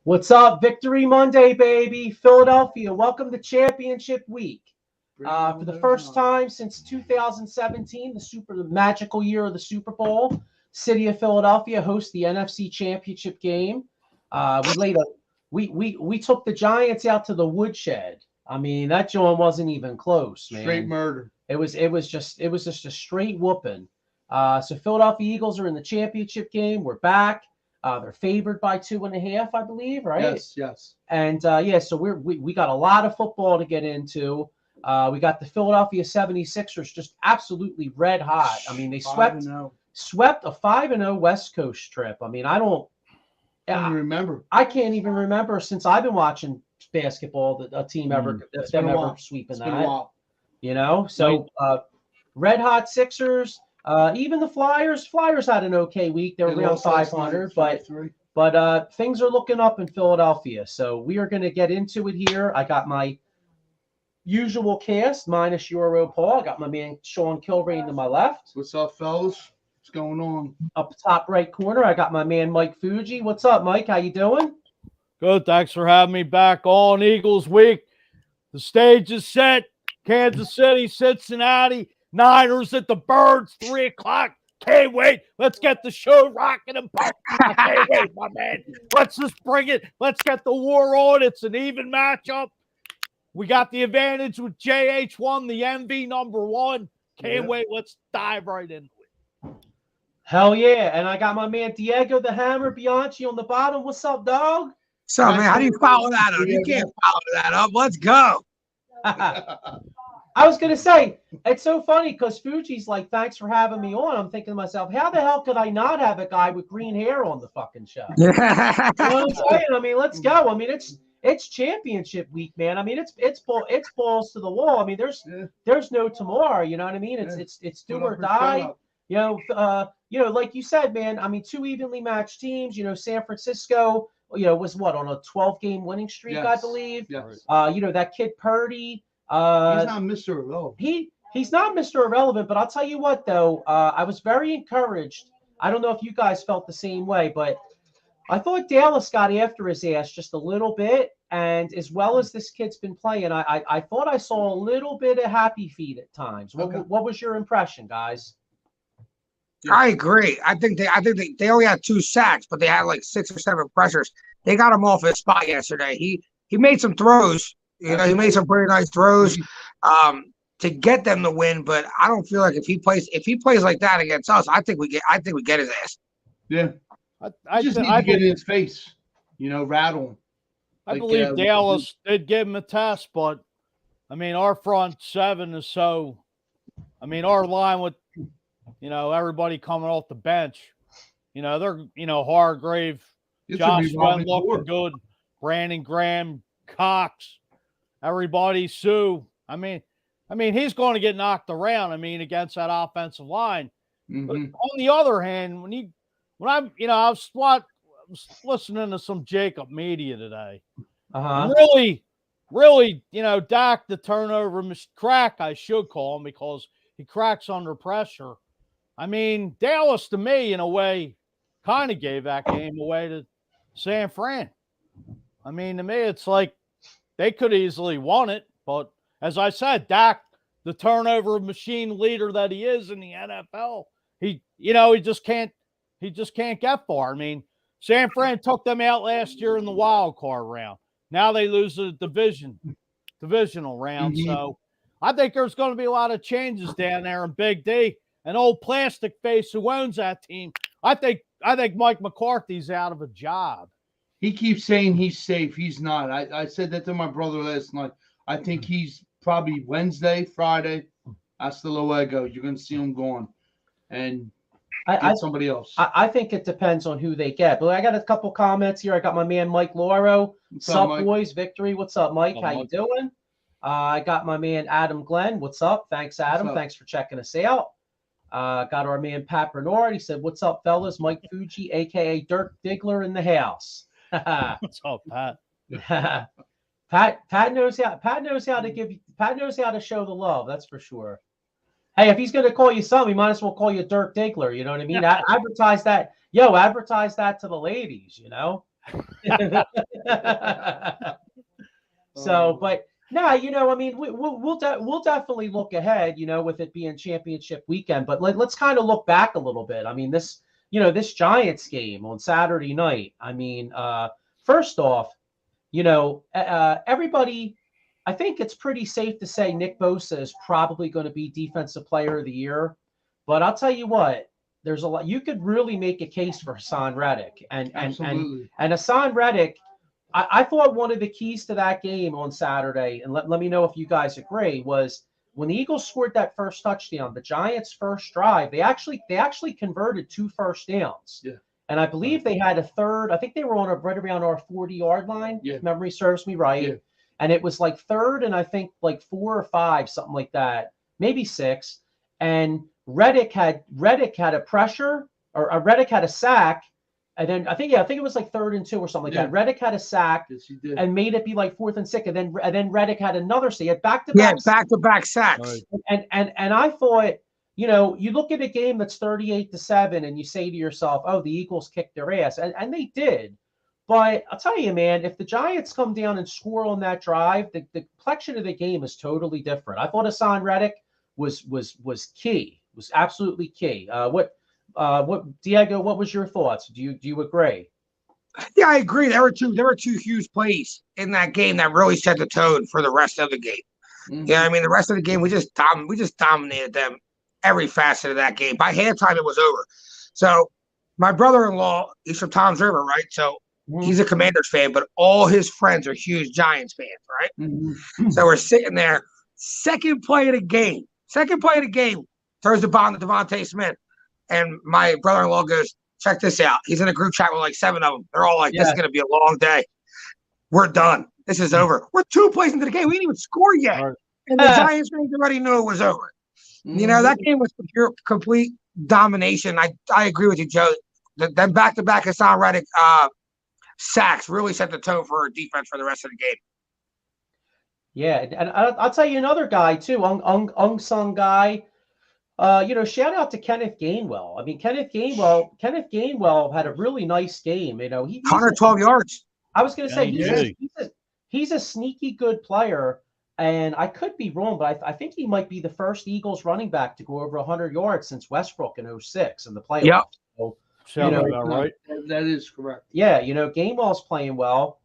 What's up? Victory Monday, baby. Philadelphia, welcome to championship week. For the first time since 2017, the magical year of the Super Bowl, city of Philadelphia hosts the NFC championship game. We took the Giants out to the woodshed. I mean, that joint wasn't even close, man. Straight murder. It was just a straight whooping. So Philadelphia Eagles are in the championship game. We're back. They're favored by 2.5, I believe, right? Yes. And so we got a lot of football to get into. We got the Philadelphia 76ers just absolutely red hot. I mean, they swept a 5-0 West Coast trip. I mean, I can't even remember since I've been watching basketball that a team ever sweeping that. You know, so red hot Sixers. Even the Flyers had an okay week. They were around 500, but things are looking up in Philadelphia. So we are going to get into it here. I got my usual cast minus Euro Paul. I got my man Sean Kilrain to my left. What's up, fellas? What's going on? Up top right corner, I got my man Mike Fuji. What's up, Mike? How you doing? Good. Thanks for having me back on Eagles week. The stage is set. Kansas City, Cincinnati. Niners at the Birds, 3 o'clock. Can't wait. Let's get the show rocking and pumping. I can't wait, my man. Let's just bring it. Let's get the war on. It's an even matchup. We got the advantage with JH1, the MV #1. Can't wait. Let's dive right into it. Hell yeah. And I got my man Diego the Hammer Bianchi on the bottom. What's up, dog? So, man, how do you follow that up? You can't follow that up. Let's go. I was going to say, it's so funny because Fuji's like, thanks for having me on. I'm thinking to myself, how the hell could I not have a guy with green hair on the fucking show? You know what I'm saying? I mean, let's go. I mean, it's championship week, man. I mean, it's balls to the wall. I mean, there's no tomorrow. You know what I mean? It's do or die. You know, like you said, man. I mean, 2 evenly matched teams. You know, San Francisco, was on a 12-game winning streak, I believe. Yes. That kid Purdy. He's not Mr. Irrelevant. He's not Mr. Irrelevant, but I'll tell you what, though, I was very encouraged. I don't know if you guys felt the same way, but I thought Dallas got after his ass just a little bit, and as well as this kid's been playing, I thought I saw a little bit of happy feet at times. What was your impression, guys? I agree. I think they only had 2 sacks, but they had like 6 or 7 pressures. They got him off his spot yesterday. He made some throws. He made some pretty nice throws to get them to win. But I don't feel like if he plays like that against us, I think we get his ass. Yeah, I just need to get in his face. Rattle him. I believe Dallas did give him a test, but I mean, our front 7 is so. I mean, our line with everybody coming off the bench. They're Hargrave, Josh Sweat looking good, Brandon Graham, Cox. Everybody, Sue. I mean, he's going to get knocked around. I mean, against that offensive line. Mm-hmm. But on the other hand, I was listening to some Jacob media today. Really, Dak the turnover crack. I should call him because he cracks under pressure. I mean, Dallas to me, in a way, kind of gave that game away to San Fran. I mean, to me, it's like. They could easily won it, but as I said, Dak, the turnover machine leader that he is in the NFL, he just can't get far. I mean, San Fran took them out last year in the wild card round. Now they lose the divisional round. Mm-hmm. So I think there's going to be a lot of changes down there in Big D. An old plastic face who owns that team. I think Mike McCarthy's out of a job. He keeps saying he's safe. He's not. I said that to my brother last night. I think he's probably Wednesday, Friday. Hasta luego. You're going to see him gone. And get somebody else. I think it depends on who they get. But I got a couple comments here. I got my man Mike Lauro. What's up, Mike? Boys? Victory. What's up, Mike? How you doing? I got my man Adam Glenn. What's up? Thanks, Adam. Thanks for checking us out. Got our man Pat Bernard. He said, "What's up, fellas? Mike Fuji, a.k.a. Dirk Diggler in the house." What's up, Pat? Pat knows how to show the love. That's for sure. Hey, if he's going to call you something, he might as well call you Dirk Diggler. You know what I mean? Advertise that. Advertise that to the ladies. So, but no, I mean, we'll definitely look ahead, with it being championship weekend. But let's kind of look back a little bit. I mean, this Giants game on Saturday night. I mean, first off, everybody. I think it's pretty safe to say Nick Bosa is probably going to be Defensive Player of the Year. But I'll tell you what, there's a lot. You could really make a case for Hassan Reddick, and Hassan Reddick. I thought one of the keys to that game on Saturday, and let me know if you guys agree, was when the Eagles scored that first touchdown, the Giants' first drive, they actually converted 2 first downs. Yeah. And I believe they had a third. I think they were on right around our 40-yard line. Yeah. If memory serves me right. Yeah. And it was like third and I think like 4 or 5, something like that, maybe 6. And Reddick had a pressure, or Reddick had a sack. And then I think it was like 3rd and 2 or something like that. Reddick had a sack and made it be like 4th and 6. And then Reddick had another sack. He had back-to-back sacks. Right. And I thought, you look at a game that's 38-7 and you say to yourself, oh, the Eagles kicked their ass. And they did. But I'll tell you, man, if the Giants come down and score on that drive, the complexion of the game is totally different. I thought Hassan Reddick was key, was absolutely key. What Diego? What was your thoughts? Do you agree? Yeah, I agree. There were two huge plays in that game that really set the tone for the rest of the game. Mm-hmm. Yeah, I mean the rest of the game we just dominated them every facet of that game. By halftime it was over. So my brother-in-law, he's from Tom's River, right? So he's a Commanders fan, but all his friends are huge Giants fans, right? Mm-hmm. So we're sitting there. Second play of the game, throws the ball to Devontae Smith. And my brother-in-law goes, check this out. He's in a group chat with like 7 of them. They're all like, this is going to be a long day. We're done. This is over. We're 2 plays into the game. We didn't even score yet. Right. And the Giants fans already knew it was over. Mm-hmm. That game was pure, complete domination. I agree with you, Joe. Then back-to-back Hassan Reddick sacks really set the tone for our defense for the rest of the game. Yeah, and I'll tell you another guy too, unsung guy. Shout out to Kenneth Gainwell. I mean, Kenneth Gainwell had a really nice game. He 112 yards. I was going to say he's a sneaky good player, and I could be wrong, but I think he might be the first Eagles running back to go over 100 yards since Westbrook in 2006 in the playoffs. Yep. So, right? That is correct. Yeah, Gainwell's playing well.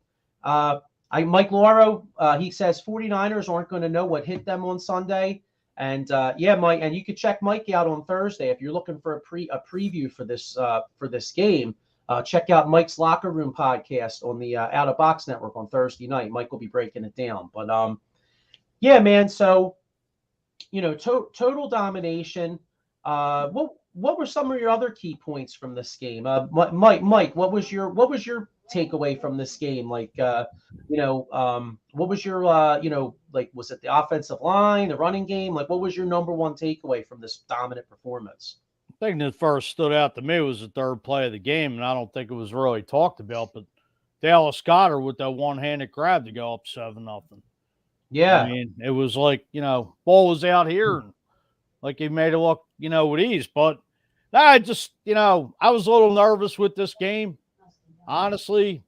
Mike Lauro, he says 49ers aren't going to know what hit them on Sunday. And Mike, and you could check Mike out on Thursday if you're looking for a preview for this game. Check out Mike's Locker Room podcast on the Out of Box Network on Thursday night. Mike will be breaking it down. But yeah, man. So total domination. What were some of your other key points from this game? Mike, what was your takeaway from this game? Like, what was your, was it the offensive line, the running game? Like, what was your number one takeaway from this dominant performance? The thing that first stood out to me was the third play of the game, and I don't think it was really talked about, but Dallas Goedert with that one-handed grab to go up 7-0. Yeah. I mean, it was like, ball was out here, and like he made it look, with ease. But I just, I was a little nervous with this game. Honestly,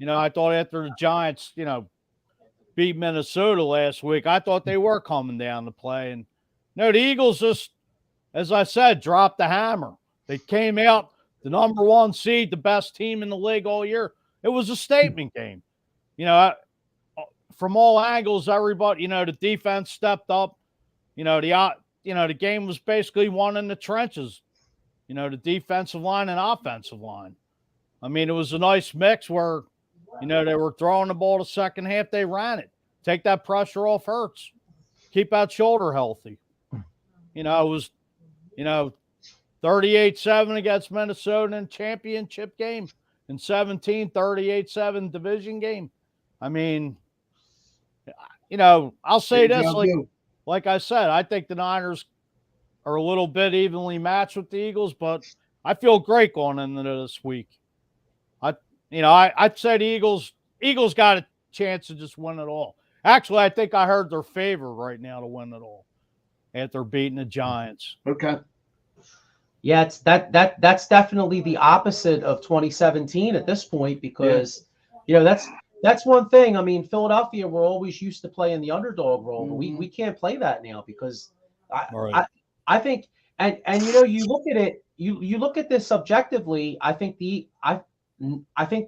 I thought after the Giants, beat Minnesota last week, I thought they were coming down to play. And, the Eagles just, as I said, dropped the hammer. They came out the number 1 seed, the best team in the league all year. It was a statement game. From all angles, everybody, the defense stepped up. The game was basically won in the trenches, the defensive line and offensive line. I mean, it was a nice mix where, they were throwing the ball the second half. They ran it. Take that pressure off Hurts. Keep that shoulder healthy. It was, 38-7 against Minnesota in championship game. In 17, 38-7 division game. I mean, I'll say this, like I said, I think the Niners are a little bit evenly matched with the Eagles, but I feel great going into this week. I'd say the Eagles got a chance to just win it all. Actually, I think I heard they're favored right now to win it all after beating the Giants. Okay. Yeah, it's that's definitely the opposite of 2017 at this point because that's one thing. I mean, Philadelphia, we're always used to playing the underdog role, but we can't play that now because I Right. I think and you look at it, you look at this subjectively, I think the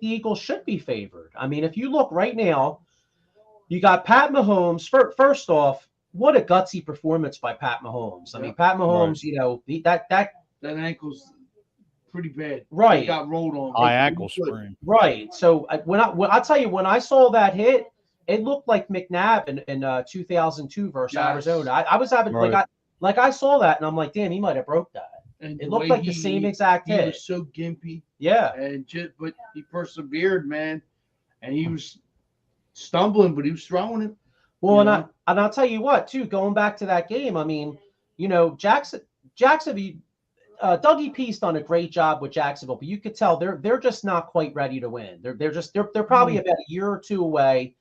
Eagles should be favored. I mean, if you look right now, you got Pat Mahomes. First off, what a gutsy performance by Pat Mahomes. I mean, Pat Mahomes, That ankle's pretty bad. Right. He got rolled on. High ankle sprain. Right. So I'll tell you, when I saw that hit, it looked like McNabb in 2002 versus Arizona. I was having like I saw that and I'm like, damn, he might have broke that. And it looked like the same exact hit. He was so gimpy. Yeah. But he persevered, man. And he was stumbling, but he was throwing it. Well, and I'll tell you what, too, going back to that game, I mean, Jacksonville, Dougie P's done a great job with Jacksonville, but you could tell they're just not quite ready to win. They're probably about a year or two away.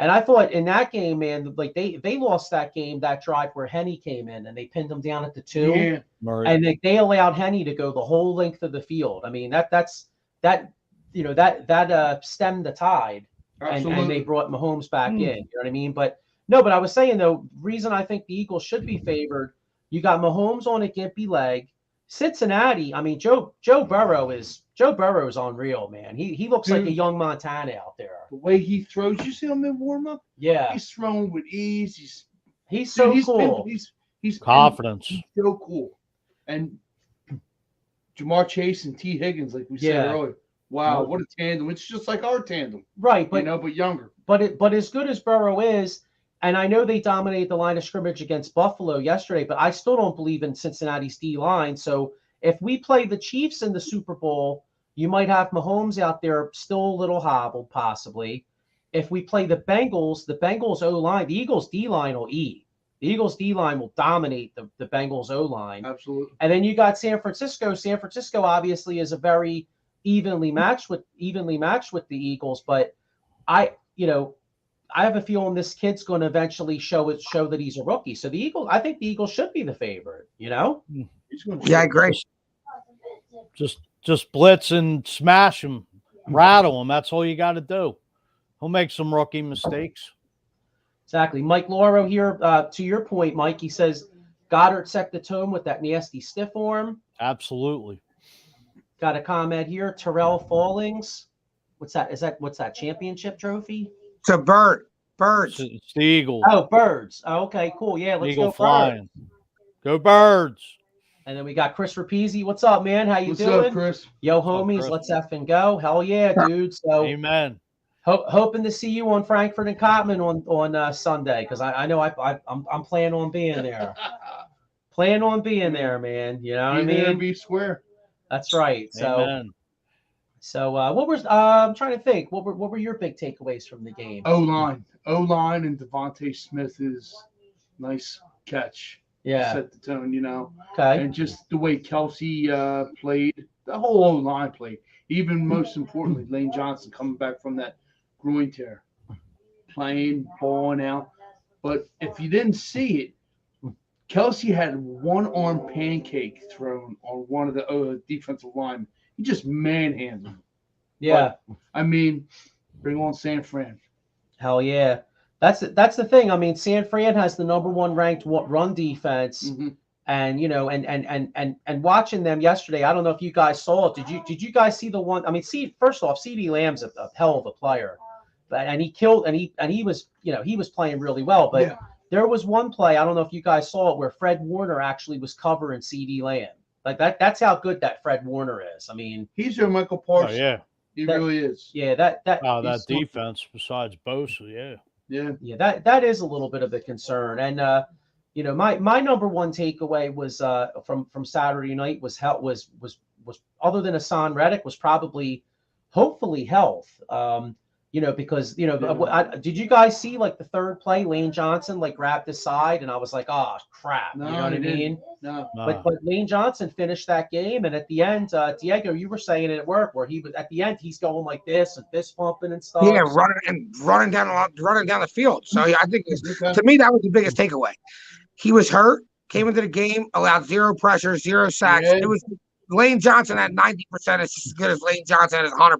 And I thought in that game, man, like they lost that game, that drive where Henny came in and they pinned him down at the 2. Yeah. And they allowed Henny to go the whole length of the field. I mean, that stemmed the tide. And they brought Mahomes back in. You know what I mean? But I was saying, though, reason I think the Eagles should be favored, you got Mahomes on a gimpy leg. Cincinnati, I mean, Joe Burrow is unreal, man. He looks like a young Montana out there. The way he throws, you see him in warm-up? Yeah. He's throwing with ease. He's so cool. He's confidence. He's so cool. And Jamar Chase and T. Higgins, like we said earlier. Wow, what a tandem. It's just like our tandem. Right, but but younger. But as good as Burrow is, and I know they dominated the line of scrimmage against Buffalo yesterday, but I still don't believe in Cincinnati's D-line. So if we play the Chiefs in the Super Bowl, you might have Mahomes out there still a little hobbled, possibly. If we play the Bengals O-line, the Eagles D-line will eat. The Eagles D-line will dominate the Bengals O-line. Absolutely. And then you got San Francisco. San Francisco obviously is a very evenly matched with the Eagles, but I have a feeling this kid's going to eventually show that he's a rookie. So I think the Eagles should be the favorite. Yeah, I agree. Just blitz and smash him, rattle him. That's all you got to do. He'll make some rookie mistakes. Exactly. Mike Lauro here. To your point, Mike, he says Goddard set the tone with that nasty stiff arm. Absolutely. Got a comment here. Terrell Fallings. What's that? Championship trophy? It's a bird. Birds. It's the Eagles. Oh, birds. Oh, okay, cool. Yeah, let's Eagle go flying. Birds. Go Birds. And then we got Chris Rapizzi. What's up, man? How you doing? What's up, Chris? Yo, homies, Chris? let's effing go. Hell yeah, dude. So Amen. Hoping to see you on Frankfurt and Cotman on Sunday, because I know I'm planning on being there. Plan on being there, man. You know what I mean? Be square. That's right. So, Amen. So what was I'm trying to think. What were your big takeaways from the game? O-line, and Devontae Smith's nice catch. Yeah. Set the tone, Okay. And just the way Kelsey played, the whole O-line played. Even most importantly, Lane Johnson coming back from that groin tear, playing, balling out. But if you didn't see it, Kelsey had one arm pancake thrown on one of the defensive linemen. He just manhandled him. Yeah. But, I mean, bring on San Fran. Hell yeah. That's the thing. I mean, San Fran has the #1 ranked run defense. Mm-hmm. And and watching them yesterday, I don't know if you guys saw it. Did you guys see the one? I mean, first off, CeeDee Lamb's a hell of a player, and he killed and he was he was playing really well. But there was one play, I don't know if you guys saw it, where Fred Warner actually was covering CeeDee Lamb. Like that's how good that Fred Warner is. I mean, he's your Michael Parsons. Oh, yeah, he really is. Yeah, that defense besides Bosa, yeah, that is a little bit of a concern. And my #1 takeaway was from Saturday night was other than Hassan Reddick was probably hopefully health. Because did you guys see like the third play, Lane Johnson like grabbed his side, and I was like, oh crap, No, you know what I mean? No. But Lane Johnson finished that game, and at the end, Diego, you were saying it at work where he was at the end, he's going like this and fist pumping and stuff. Yeah, running down the field. So I think to me that was the biggest takeaway. He was hurt. came into the game, allowed 0 pressure, 0 sacks. Yeah. It was Lane Johnson at 90% is just as good as Lane Johnson at 100%.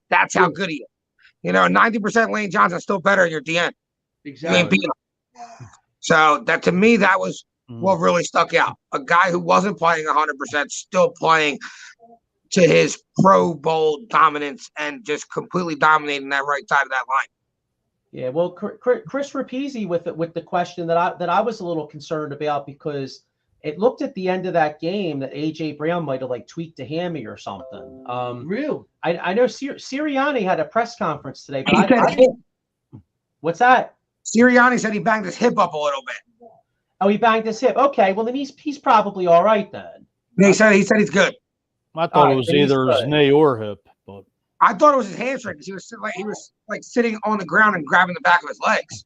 That's how good he is. 90% Lane Johnson is still better than your DN. Exactly. You ain't beating him. So that to me, that was what really stuck out. A guy who wasn't playing 100%, still playing to his Pro Bowl dominance and just completely dominating that right side of that line. Yeah, well, Chris Rapizzi with the question that I was a little concerned about, because it looked at the end of that game that AJ Brown might have like tweaked a hammy or something. Real. I know Sirianni had a press conference today, but what's that? Sirianni said he banged his hip up a little bit. Oh, he banged his hip. Okay, well then he's probably all right then. He said he's good. I thought it was either his knee or hip, but I thought it was his hamstring because he was sitting on the ground and grabbing the back of his legs.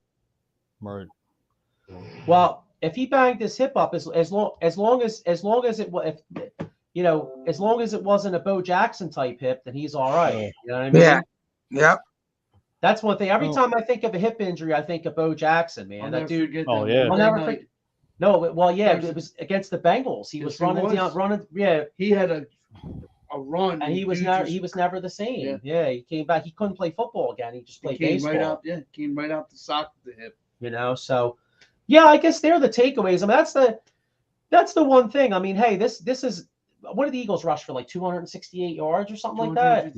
Right. Well, if he banged his hip up, as long as it wasn't a Bo Jackson type hip, then he's all right. You know what I mean? Yeah. Yep. That's one thing. Every time I think of a hip injury, I think of Bo Jackson, man. That dude. Oh yeah. I'll never forget. No, well, yeah, it was against the Bengals. He was running. Yeah. He had a run, and he was never the same. Yeah, he came back. He couldn't play football again. He just played baseball. Came right out the sock of the hip. So yeah, I guess they're the takeaways. I mean, that's the one thing. I mean, hey, this is what did the Eagles rush for, like 268 yards or something like that?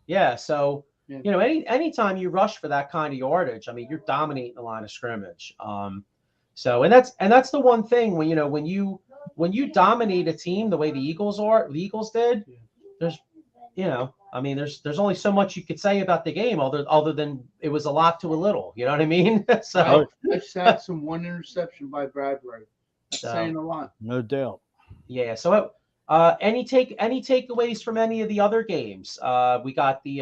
Yeah, so anytime you rush for that kind of yardage, I mean, you're dominating the line of scrimmage. So that's the one thing when you dominate a team the way the Eagles did, there's there's only so much you could say about the game other than it was a lot to a little. You know what I mean? So I sat some one interception by Bradbury. That's saying a lot. No doubt. Yeah. So any takeaways from any of the other games? We got the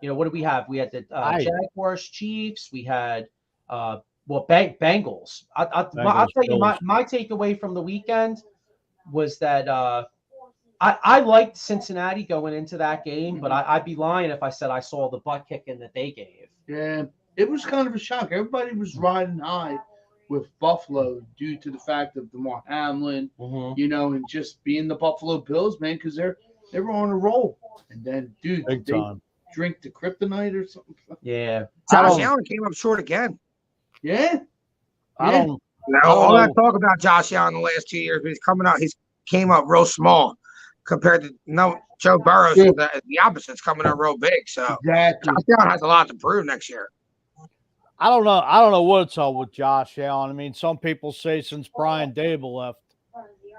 what did we have? We had the Jaguars, Chiefs. We had Bengals. I'll tell you my takeaway from the weekend was that I liked Cincinnati going into that game, but I'd be lying if I said I saw the butt kicking that they gave. Yeah, it was kind of a shock. Everybody was riding high with Buffalo due to the fact of DeMar Hamlin, and just being the Buffalo Bills, man, because they were on a roll. And then, dude, drink the kryptonite or something. Yeah. Josh Allen came up short again. Yeah. All that talk about Josh Allen the last 2 years, but he's coming out. He's came up real small compared to Joe Burrow. The opposite's coming up real big. So exactly. Josh Allen has a lot to prove next year. I don't know what's up with Josh Allen. I mean, some people say since Brian Dable left,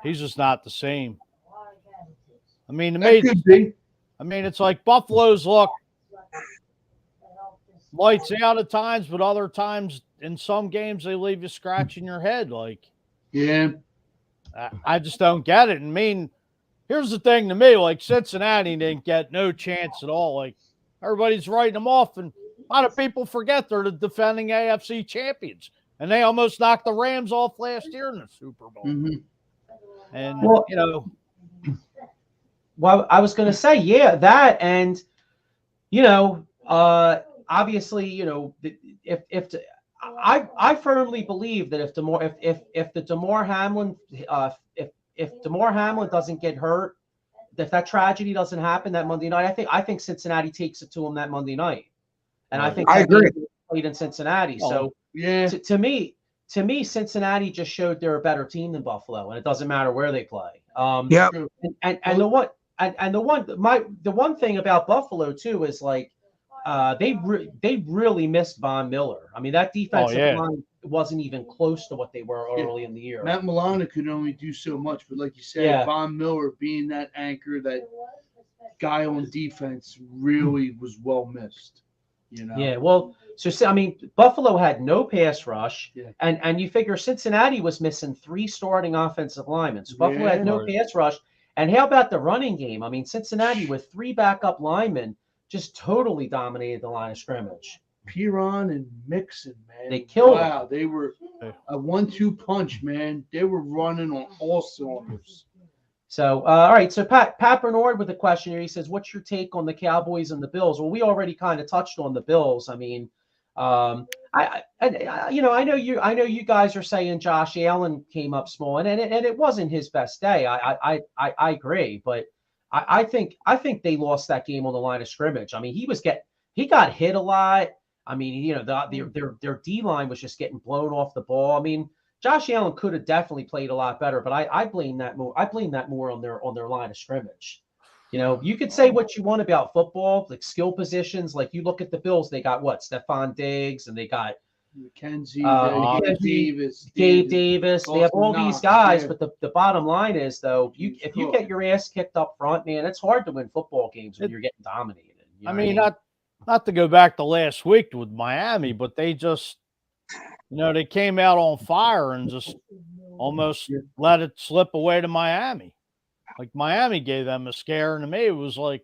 he's just not the same. I mean, to me, it's like Buffalo's look lights out at times, but other times in some games they leave you scratching your head. Like, yeah, I just don't get it. I mean, here's the thing to me: like Cincinnati didn't get no chance at all. Like everybody's writing them off, and a lot of people forget they're the defending AFC champions, and they almost knocked the Rams off last year in the Super Bowl. And well, I was going to say, that, and obviously, I firmly believe that if DeMar Hamlin doesn't get hurt, if that tragedy doesn't happen that Monday night, I think Cincinnati takes it to him that Monday night, and I think I agree. Played in Cincinnati. So yeah, to me, Cincinnati just showed they're a better team than Buffalo, and it doesn't matter where they play. Yeah, and the one thing about Buffalo too is like they really missed Von Miller. I mean, that defensive line wasn't even close to what they were early in the year. Matt Milano could only do so much, but like you said, Von Miller being that anchor, that guy on defense, really was well missed. Yeah, well, so I mean, Buffalo had no pass rush, and you figure Cincinnati was missing 3 starting offensive linemen. So Buffalo had no pass rush. And how about the running game? I mean, Cincinnati with 3 backup linemen just totally dominated the line of scrimmage. Piron and Mixon, man. They killed them. Wow, they were a 1-2 punch, man. They were running on all cylinders. So, all right. So Pat Bernard with a question here. He says, what's your take on the Cowboys and the Bills? Well, we already kind of touched on the Bills. I mean, I know you guys are saying Josh Allen came up small, and it wasn't his best day. I agree, but I think they lost that game on the line of scrimmage. I mean, he got hit a lot. I mean, their D line was just getting blown off the ball. I mean, Josh Allen could have definitely played a lot better, but I blame that more. I blame that more on their line of scrimmage. You could say what you want about football, like skill positions. Like you look at the Bills, they got what? Stephon Diggs, and they got McKenzie, Gabe Davis. They have all these guys, yeah. but the bottom line is, though, if you get your ass kicked up front, man, it's hard to win football games when you're getting dominated. I mean, not to go back to last week with Miami, but they just, they came out on fire and just almost let it slip away to Miami. Like Miami gave them a scare, and to me, it was like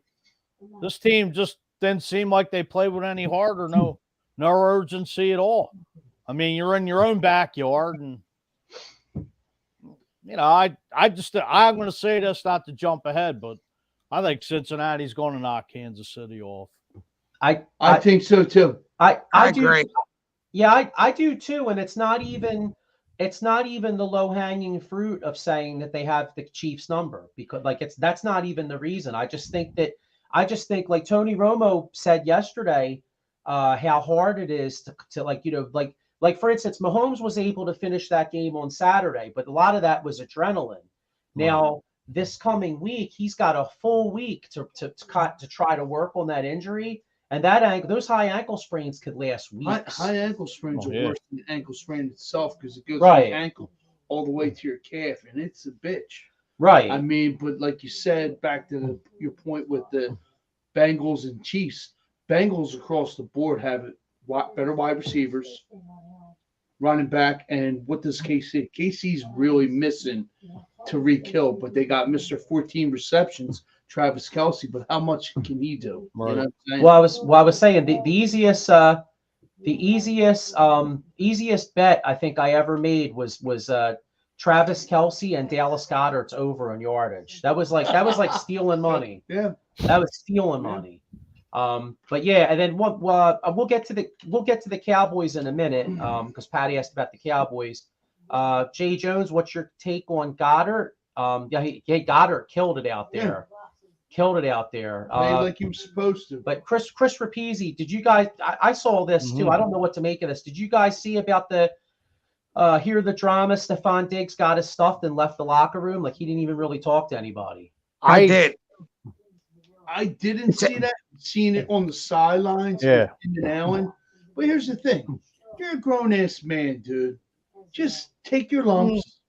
this team just didn't seem like they played with any heart or no urgency at all. I mean, you're in your own backyard, and I'm going to say this not to jump ahead, but I think Cincinnati's going to knock Kansas City off. I think so too. I agree. Yeah, I do too, and it's not even the low-hanging fruit of saying that they have the Chiefs number, because that's not even the reason. I just think like Tony Romo said yesterday, how hard it is to like for instance, Mahomes was able to finish that game on Saturday, but a lot of that was adrenaline. Now this coming week, he's got a full week to try to work on that injury. And those high ankle sprains could last weeks. High ankle sprains are worse than the ankle sprain itself, because it goes from the ankle all the way to your calf, and it's a bitch. Right. I mean, but like you said, back to your point with the Bengals and Chiefs, Bengals across the board have better wide receivers, running back, and what does KC? KC's really missing Tyreek Hill, but they got Mr. 14 receptions, Travis Kelce, but how much can he do? Right. You know what I'm saying? Well, I was saying the easiest bet I think I ever made was Travis Kelce and Dallas Goedert's over on yardage. That was like stealing money. Yeah, that was stealing money. But yeah, and then we'll get to the Cowboys in a minute, because Patty asked about the Cowboys. Jay Jones, what's your take on Goddard? Goddard killed it out there. Played like he was supposed to. But Chris Rapizzi, did you guys? I saw this too. I don't know what to make of this. Did you guys see about hear the drama? Stephon Diggs got his stuff and left the locker room. Like he didn't even really talk to anybody. I did. I didn't see that. Seen it on the sidelines. Yeah. And Allen. But here's the thing: you're a grown ass man, dude. Just take your lumps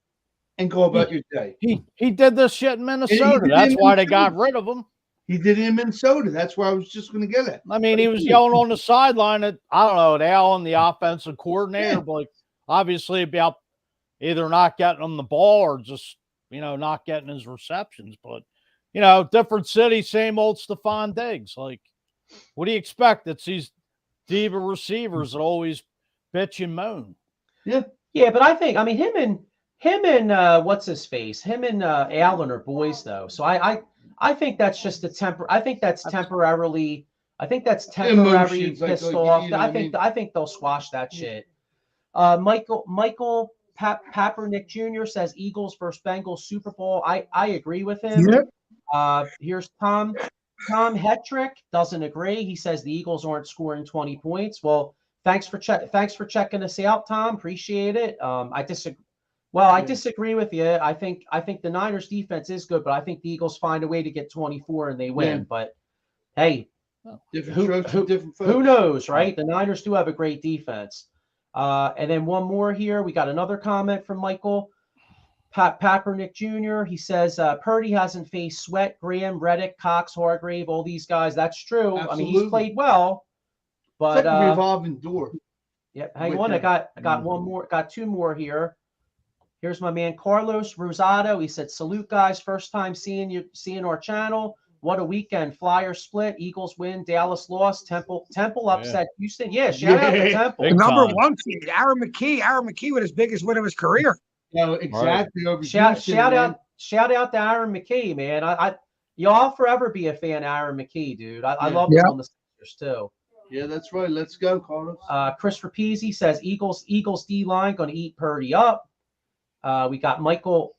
and go about your day. He did this shit in Minnesota. That's why they got rid of him. He did it in Minnesota. That's where I was just going to get at. I mean, he was yelling on the sideline at Allen, the offensive coordinator, but like, obviously about either not getting him the ball or just, not getting his receptions. But, different city, same old Stephon Diggs. Like, what do you expect? It's these diva receivers that always bitch and moan. Yeah, but I think, him and what's his face? Him and Allen are boys though. So I think that's just I think that's temporarily Emotions, pissed off. I think they'll squash that shit. Michael Papernick Jr. says Eagles versus Bengals Super Bowl. I agree with him. Yep. Here's Tom Hetrick doesn't agree. He says the Eagles aren't scoring 20 points. Well, thanks for checking us out, Tom. Appreciate it. I disagree. Well, I disagree with you. I think the Niners defense is good, but I think the Eagles find a way to get 24 and they win. Yeah. But hey, who knows, right? The Niners do have a great defense. And then one more here. We got another comment from Michael Papernick Jr. He says Purdy hasn't faced Sweat, Graham, Reddick, Cox, Hargrave, all these guys. That's true. Absolutely. I mean, he's played well, but it's like a revolving door. Yep. Hang on. I got one more. Got two more here. Here's my man Carlos Rosado. He said, "Salute, guys! First time seeing our channel. What a weekend! Flyers split, Eagles win, Dallas lost, Temple upset Houston. Yeah, shout out to Temple. Number one seed, Aaron McKee with his biggest win of his career. No, exactly. Over Shout out to Aaron McKee, man. I'll forever be a fan of Aaron McKee, dude. I love him on the Sixers too. Yeah, that's right. Let's go, Carlos. Chris Rapizzi says Eagles D line going to eat Purdy up. We got Michael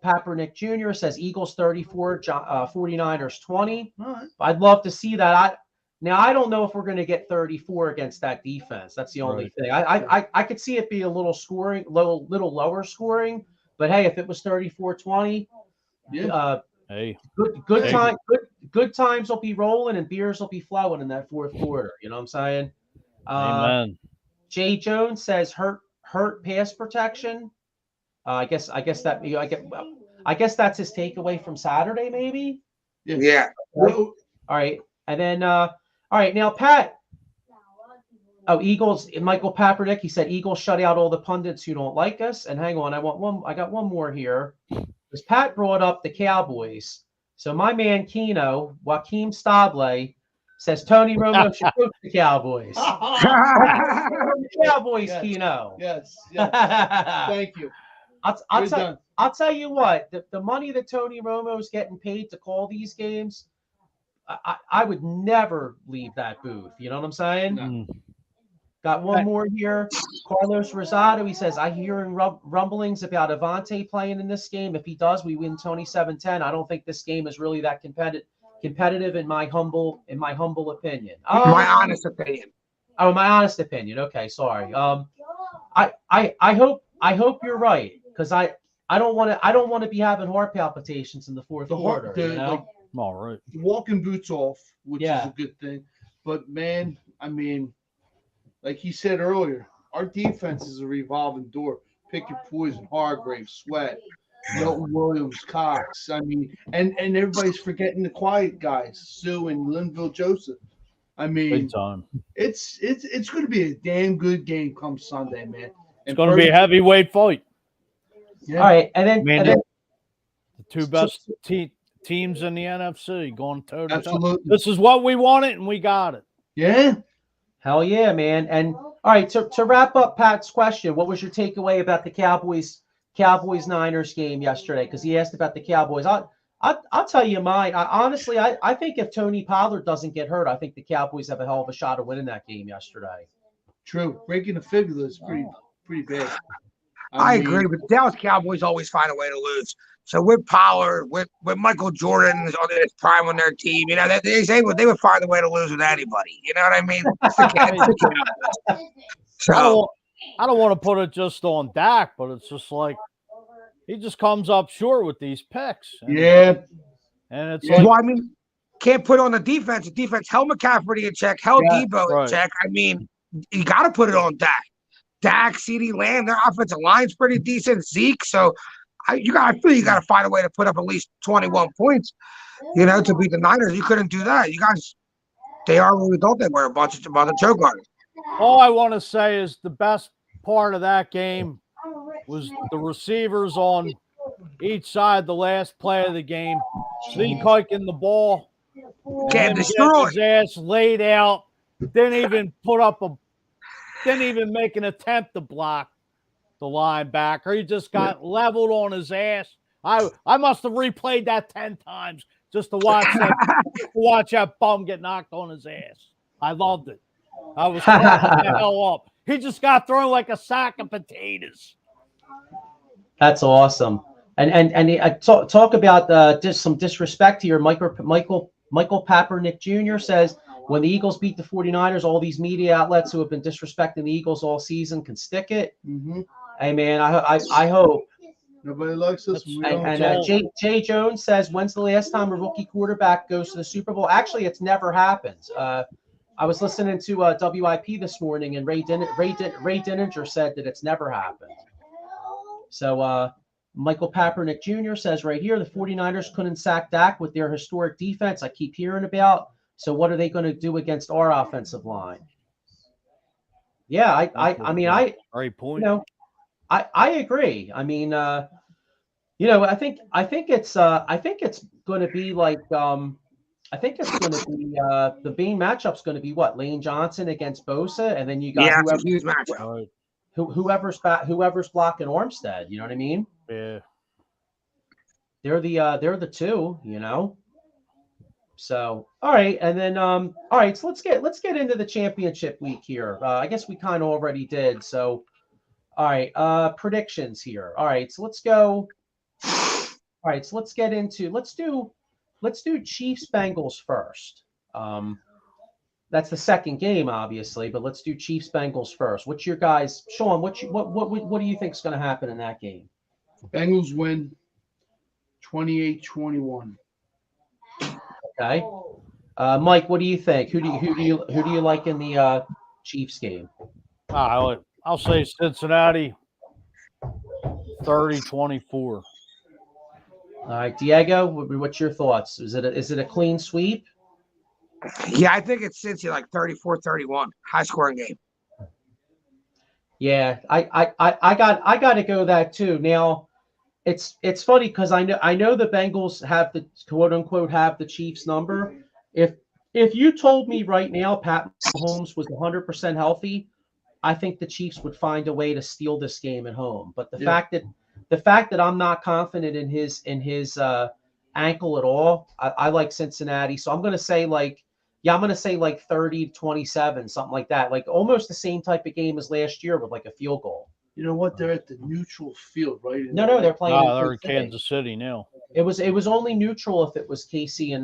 Papernick Jr. says Eagles 34, 49ers 20. All right. I'd love to see that. I don't know if we're going to get 34 against that defense. That's the only thing. I could see it be a little lower scoring, but hey, if it was 34-20, hey, good times will be rolling and beers will be flowing in that fourth quarter. You know what I'm saying? Amen. Jay Jones says hurt pass protection. I guess that's his takeaway from Saturday, maybe. Yeah. All right, and then all right, now Pat. Oh, Eagles. Michael Papernick. He said Eagles shut out all the pundits who don't like us. And hang on, I got one more here. Because Pat brought up the Cowboys. So my man Keno, Joaquin Stable, says Tony Romo should coach the Cowboys. The Cowboys, yes. Keno. Yes. Thank you. I'll tell you what. The money that Tony Romo is getting paid to call these games, I would never leave that booth. You know what I'm saying? No. Got one more here. Carlos Rosado, he says, I hearing rumblings about Avante playing in this game. If he does, we win 27-10. I don't think this game is really that competitive in my humble opinion. My honest opinion. Oh, my honest opinion. Okay, sorry. I hope you're right, because I don't want to be having heart palpitations in the fourth quarter. You know? All right. Walking boots off, which is a good thing. But man, I mean, like he said earlier, our defense is a revolving door. Pick your poison. Hargrave, Sweat, Milton Williams, Cox. I mean, and everybody's forgetting the quiet guys, Sue and Linville Joseph. I mean, Big time. It's going to be a damn good game come Sunday, man. It's going to be a heavyweight fight. Yeah. All right, and then the two best teams in the NFC going toe to toe. Absolutely. This is what we wanted, and we got it. Yeah. Hell yeah, man. And all right, to wrap up Pat's question, what was your takeaway about the Cowboys-Niners game yesterday? Because he asked about the Cowboys. I'll tell you mine. Honestly, I think if Tony Pollard doesn't get hurt, I think the Cowboys have a hell of a shot of winning that game yesterday. True. Breaking the fibula is pretty bad. I agree, but the Dallas Cowboys always find a way to lose. So with Pollard, with Michael Jordan on his prime on their team, you know, they would find a way to lose with anybody. You know what I mean? So I don't want to put it just on Dak, but it's just like he just comes up short with these picks. And it's like, well, I mean, can't put on the defense. The defense held McCaffrey in check, held Debo in check. I mean, you got to put it on Dak. Dak, CeeDee Lamb, their offensive line's pretty decent. Zeke, so I feel you got to find a way to put up at least 21 points, you know, to beat the Niners. You couldn't do that. You guys, they are what we thought they were, a bunch of choke artists. All I want to say is the best part of that game was the receivers on each side the last play of the game. Zeke hiking the ball, getting destroyed. His ass laid out, didn't even make an attempt to block the linebacker. He just got leveled on his ass. I must have replayed that 10 times just to watch that bum get knocked on his ass. I loved it. I was cracking the hell up. He just got thrown like a sack of potatoes. That's awesome. And talk about just some disrespect here. Michael Papernick Jr. says, when the Eagles beat the 49ers, all these media outlets who have been disrespecting the Eagles all season can stick it. Mm-hmm. Hey, man, I hope. Nobody likes us. Jay Jones says, when's the last time a rookie quarterback goes to the Super Bowl? Actually, it's never happened. I was listening to WIP this morning, and Ray Dininger said that it's never happened. So Michael Papernick Jr. says right here, the 49ers couldn't sack Dak with their historic defense I keep hearing about. So what are they going to do against our offensive line? Yeah, I mean, great point. You know, I agree. I mean, you know, I think it's going to be like I think it's going to be the main matchup's going to be what, Lane Johnson against Bosa, and then you got whoever's blocking Armstead. You know what I mean? Yeah. They're the two. You know. So, all right, and then all right, so let's get into the championship week here. I guess we kind of already did. So, all right, predictions here. All right, so let's go. All right, so let's do Chiefs Bengals first. That's the second game, obviously, but let's do Chiefs Bengals first. What's your guys, Sean? What do you think is going to happen in that game? Bengals win 28-21. Okay, Mike, what do you think? Who do you like in the Chiefs game? I'll say Cincinnati 30-24. All right, Diego, what's your thoughts? Is it a clean sweep? Yeah, I think it's Cincy like 34-31, high scoring game. Yeah, I got to go that too. Now, it's funny because I know the Bengals have the quote unquote have the Chiefs number. If you told me right now Pat Mahomes was 100% healthy, I think the Chiefs would find a way to steal this game at home. But the fact that I'm not confident in his ankle at all, I like Cincinnati. So I'm going to say like 30-27, something like that. Like almost the same type of game as last year with like a field goal. You know what? They're at the neutral field, right? No, they're playing. They're in Kansas City now. It was only neutral if it was KC and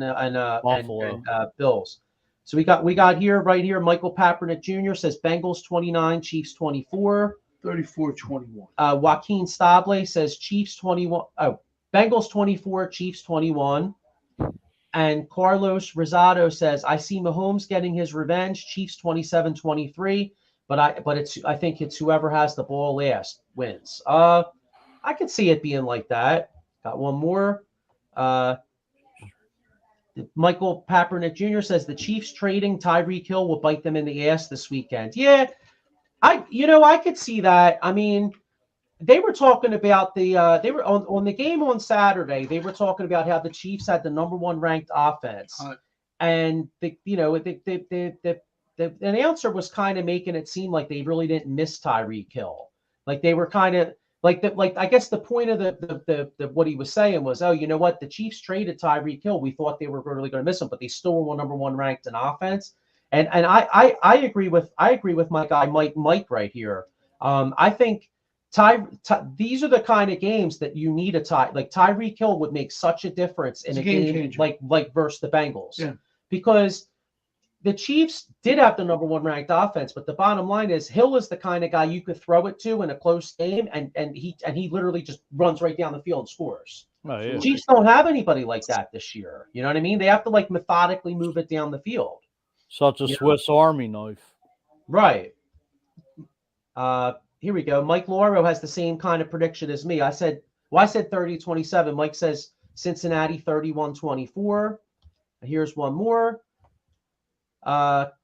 Bills. So we got here right here. Michael Papernick Jr. says Bengals 29, Chiefs 24. 34-21. Joaquin Stable says Chiefs 21. Oh, Bengals 24, Chiefs 21. And Carlos Rosado says I see Mahomes getting his revenge. Chiefs 27-23. But I think it's whoever has the ball last wins. I could see it being like that. Got one more. Michael Papernick Jr. says the Chiefs trading Tyreek Hill will bite them in the ass this weekend. Yeah, I could see that. I mean, they were talking about they were on the game on Saturday. They were talking about how the Chiefs had the number one ranked offense, and the announcer was kind of making it seem like they really didn't miss Tyreek Hill. Like they were kind of like I guess the point of the what he was saying was, oh, you know what? The Chiefs traded Tyreek Hill. We thought they were really going to miss him, but they still were number one ranked in offense. And I agree with my guy Mike right here. I think these are the kind of games that you need a tie. Like Tyreek Hill would make such a difference in a game like versus the Bengals, because the Chiefs did have the number one ranked offense, but the bottom line is Hill is the kind of guy you could throw it to in a close game, and he literally just runs right down the field and scores. Oh, yeah. The Chiefs don't have anybody like that this year. You know what I mean? They have to like methodically move it down the field. Such a Swiss Army knife. Right. Here we go. Mike Lauro has the same kind of prediction as me. I said 30-27. Mike says Cincinnati 31-24. Here's one more.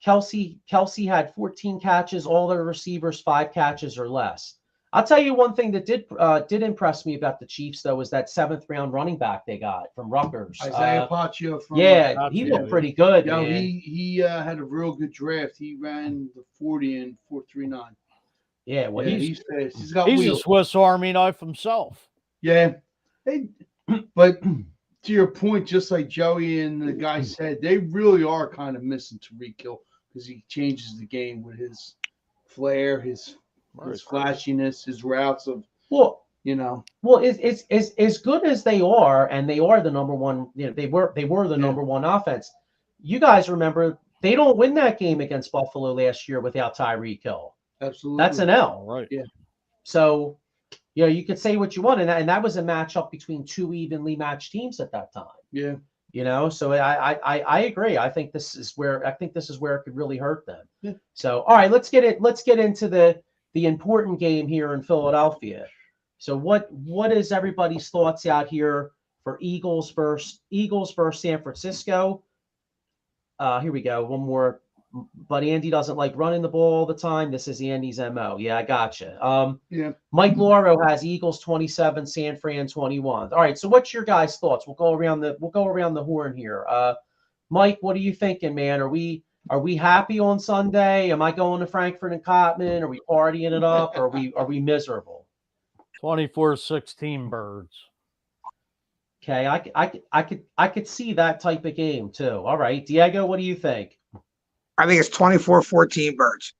Kelsey had 14 catches, all their receivers 5 catches or less. I'll tell you one thing that did impress me about the Chiefs though was that 7th round running back they got from Rutgers. Isaiah Pacheco from he looked pretty good. Yeah, he had a real good draft. He ran the 40 and 4.39. Yeah, well he's fast. He's a Swiss Army knife himself. Yeah. But to your point, just like Joey and the guy said, they really are kind of missing Tyreek Hill because he changes the game with his flair, his flashiness, his routes of it's as good as they are, and they are the number one. They were the number one offense. You guys remember they don't win that game against Buffalo last year without Tyreek Hill. Absolutely, that's an L, right? Yeah. So, you could say what you want, and that was a matchup between two evenly matched teams at that time. Yeah. So I agree. I think this is where it could really hurt them. Yeah. So, all right, let's get into the important game here in Philadelphia. So what is everybody's thoughts out here for Eagles versus San Francisco? Here we go. One more. But Andy doesn't like running the ball all the time. This is Andy's MO. Yeah, I gotcha. Mike Lauro has Eagles 27, San Fran 21. All right. So what's your guys' thoughts? We'll go around the horn here. Mike, what are you thinking, man? Are we happy on Sunday? Am I going to Frankfurt and Cotman? Are we partying it up? Or are we miserable? 24-16 birds. Okay, I could see that type of game too. All right, Diego, what do you think? I think it's 24-14 Birds.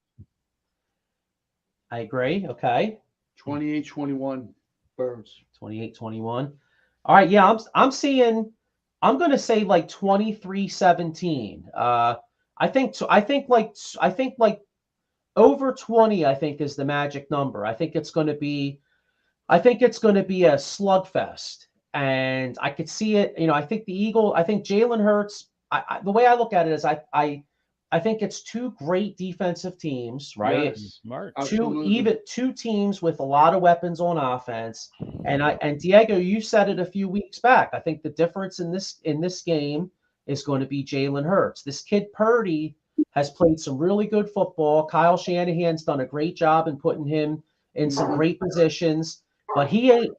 I agree. Okay. 28-21 Birds. 28-21. All right, yeah, I'm seeing I'm going to say like 23-17. I think like over 20 I think is the magic number. I think it's going to be a slugfest. And I could see it, I think I think Jalen Hurts, the way I look at it is I think it's two great defensive teams, right? Yes, Two teams with a lot of weapons on offense. And Diego, you said it a few weeks back. I think the difference in this game is going to be Jalen Hurts. This kid Purdy has played some really good football. Kyle Shanahan's done a great job in putting him in some great positions, but he ain't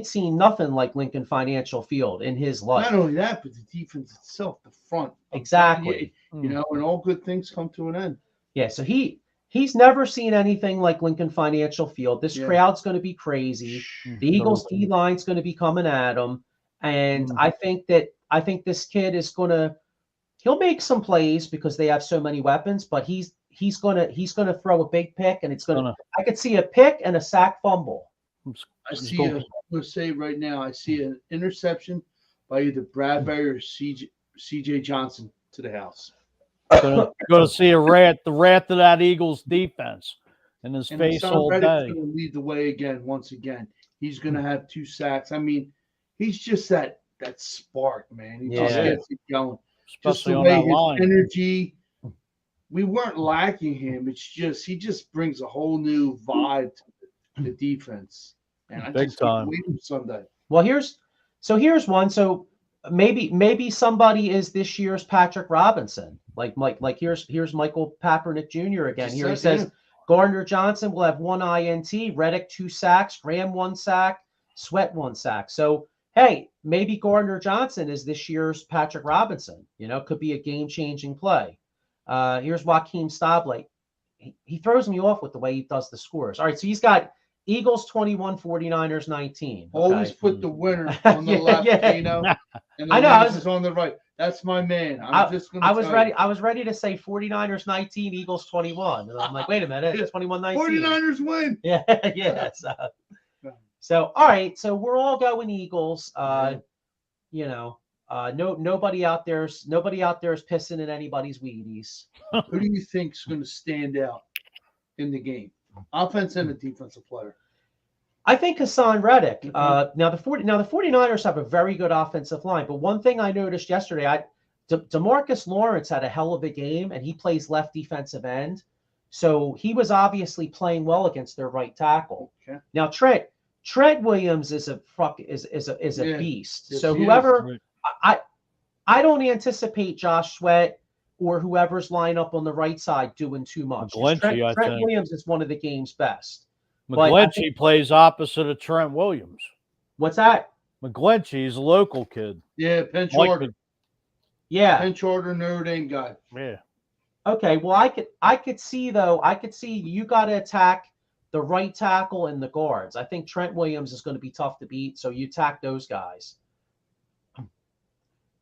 seen nothing like Lincoln Financial Field in his life. Not only that, but the defense itself, the front. Exactly. And all good things come to an end. Yeah, so he's never seen anything like Lincoln Financial Field. This crowd's going to be crazy. The Eagles D-line's going to be coming at him, and I think this kid is he'll make some plays because they have so many weapons, but he's gonna throw a big pick, and I could see a pick and a sack fumble. I'm going to say right now, I see an interception by either Bradbury or CJ Johnson to the house. Going to see the wrath of that Eagles defense in his face all day. Going to lead the way once again. He's going to have 2 sacks. I mean, he's just that spark, man. He just gets it going. Especially just the on way that his line. energy. We weren't lacking him. It's just he just brings a whole new vibe to the defense. And I just can't wait for Sunday. Well, here's one. So maybe somebody is this year's Patrick Robinson. Like here's Michael Kaepernick Jr. again. Here he says Gardner Johnson will have 1 INT, Reddick 2 sacks, Graham 1 sack, Sweat 1 sack. So hey, maybe Gardner Johnson is this year's Patrick Robinson. Could be a game-changing play. Here's Joaquin Stable. He throws me off with the way he does the scores. All right, so he's got Eagles 21, 49ers 19. Okay. Always put the winner on the left, and the losers on the right. That's my man. I was ready to say 49ers 19, Eagles 21. And I'm like, wait a minute, it's 21-19. 49ers win. Yeah. So all right, so we're all going Eagles. Nobody out there's pissing in anybody's Wheaties. Who do you think's going to stand out in the game? Offense and a defensive player. I think Hassan Reddick. Now the 49ers have a very good offensive line, but one thing I noticed yesterday, DeMarcus Lawrence had a hell of a game, and he plays left defensive end, so he was obviously playing well against their right tackle. Okay. Now Trent Williams is a beast. So whoever I don't anticipate Josh Sweat or whoever's line up on the right side doing too much. Trent Williams is one of the game's best. McGlinchey plays opposite of Trent Williams. What's that? McGlinchey is a local kid. Yeah, Penn Charter. Penn Charter, Notre Dame guy. Yeah. Okay, well, I could see you got to attack the right tackle and the guards. I think Trent Williams is going to be tough to beat, so you attack those guys.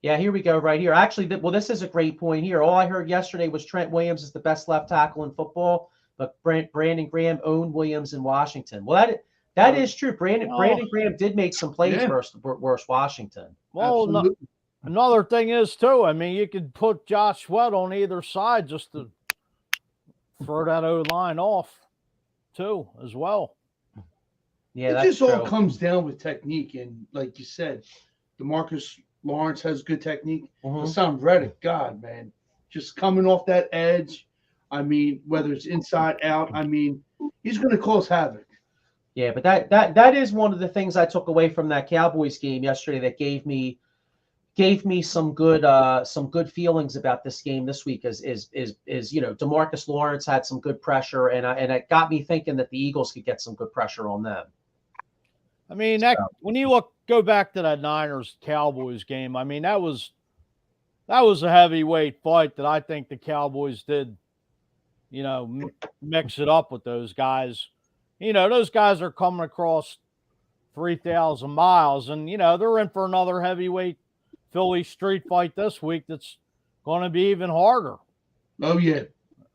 Yeah, here we go right here. Actually, this is a great point here. All I heard yesterday was Trent Williams is the best left tackle in football, but Brandon Graham owned Williams in Washington. Well, that is true. Brandon Graham did make some plays versus Washington. Well, another thing is, too, I mean, you could put Josh Sweat on either side just to throw that O-line off, too, as well. Yeah, it just all comes down with technique. And like you said, DeMarcus Lawrence has good technique. Hassan Reddick, God, man, just coming off that edge. I mean, whether it's inside out, I mean, he's going to cause havoc. Yeah, but that is one of the things I took away from that Cowboys game yesterday that gave me some good feelings about this game this week. Is DeMarcus Lawrence had some good pressure, and it got me thinking that the Eagles could get some good pressure on them. I mean, when you go back to that Niners-Cowboys game, I mean, that was a heavyweight fight that I think the Cowboys did, mix it up with those guys. Those guys are coming across 3,000 miles. And, they're in for another heavyweight Philly street fight this week that's going to be even harder. Oh, yeah.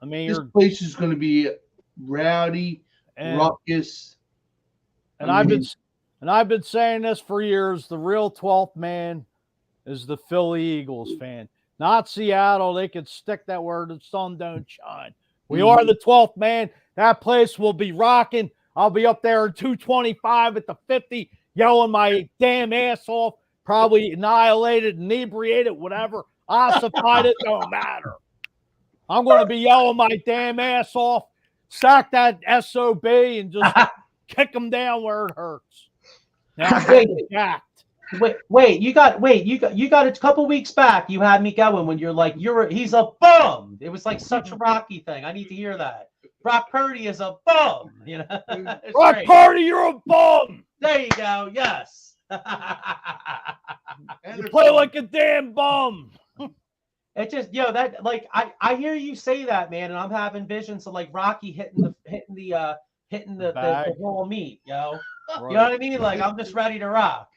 I mean, this place is going to be rowdy, ruckus. And I've been saying this for years. The real 12th man is the Philly Eagles fan, not Seattle. They could stick that where the sun don't shine. We are the 12th man. That place will be rocking. I'll be up there at 225 at the 50, yelling my damn ass off, probably annihilated, inebriated, whatever, ossified, it don't matter. I'm going to be yelling my damn ass off, sack that SOB, and just kick them down where it hurts. Now I'm jacked. Wait, you got a couple weeks back. You had me going when you're like, he's a bum. It was like such a Rocky thing. I need to hear that. Brock Purdy is a bum. Brock Purdy, you're a bum. There you go. Yes. You play like a damn bum. It just, that like I hear you say that, man, and I'm having visions of like Rocky hitting the raw meat, Right. You know what I mean? Like I'm just ready to rock.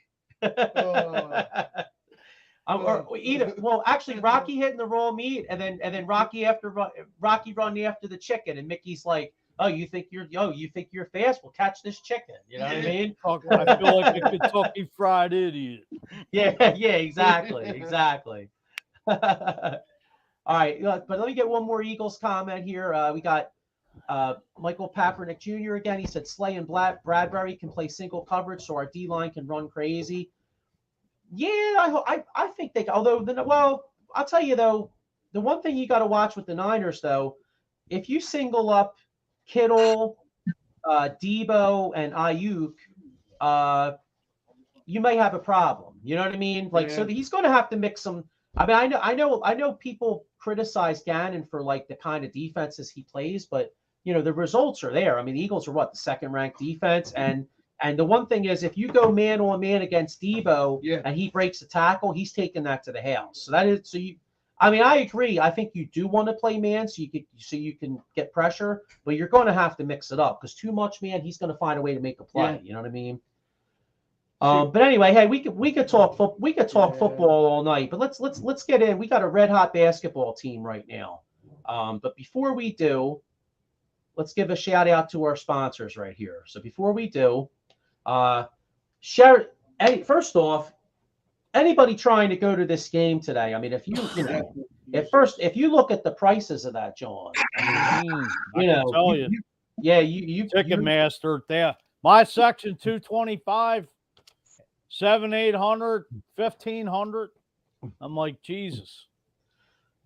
Actually, Rocky hitting the raw meat, and then Rocky running after the chicken, and Mickey's like, "Oh, you think you're fast? Well, catch this chicken." You know what I mean? I feel like a Kentucky Fried Idiot. Yeah, exactly. All right, but let me get one more Eagles comment here. We got Michael Kaepernick Jr. again. He said Slay and Bradbury can play single coverage, so our D line can run crazy. Yeah, I think they. Although, I'll tell you though, the one thing you got to watch with the Niners though, if you single up Kittle, Debo, and Ayuk, you may have a problem. You know what I mean? Like, so he's going to have to mix some. I mean, I know people criticize Gannon for like the kind of defenses he plays, but the results are there. I mean, the Eagles are the second ranked defense, and the one thing is if you go man on man against Debo and he breaks a tackle, he's taking that to the house. So I agree. I think you do want to play man so you can get pressure, but you're going to have to mix it up because too much man, he's going to find a way to make a play. Yeah. You know what I mean? But anyway, hey, we could talk football all night, but let's get in. We got a red hot basketball team right now. But before we do, let's give a shout out to our sponsors right here. So before we do, first off, anybody trying to go to this game today, I mean, if if you look at the prices of that, John, you Ticketmaster there. My section 225. 700, 800, 1,500. I'm like, Jesus.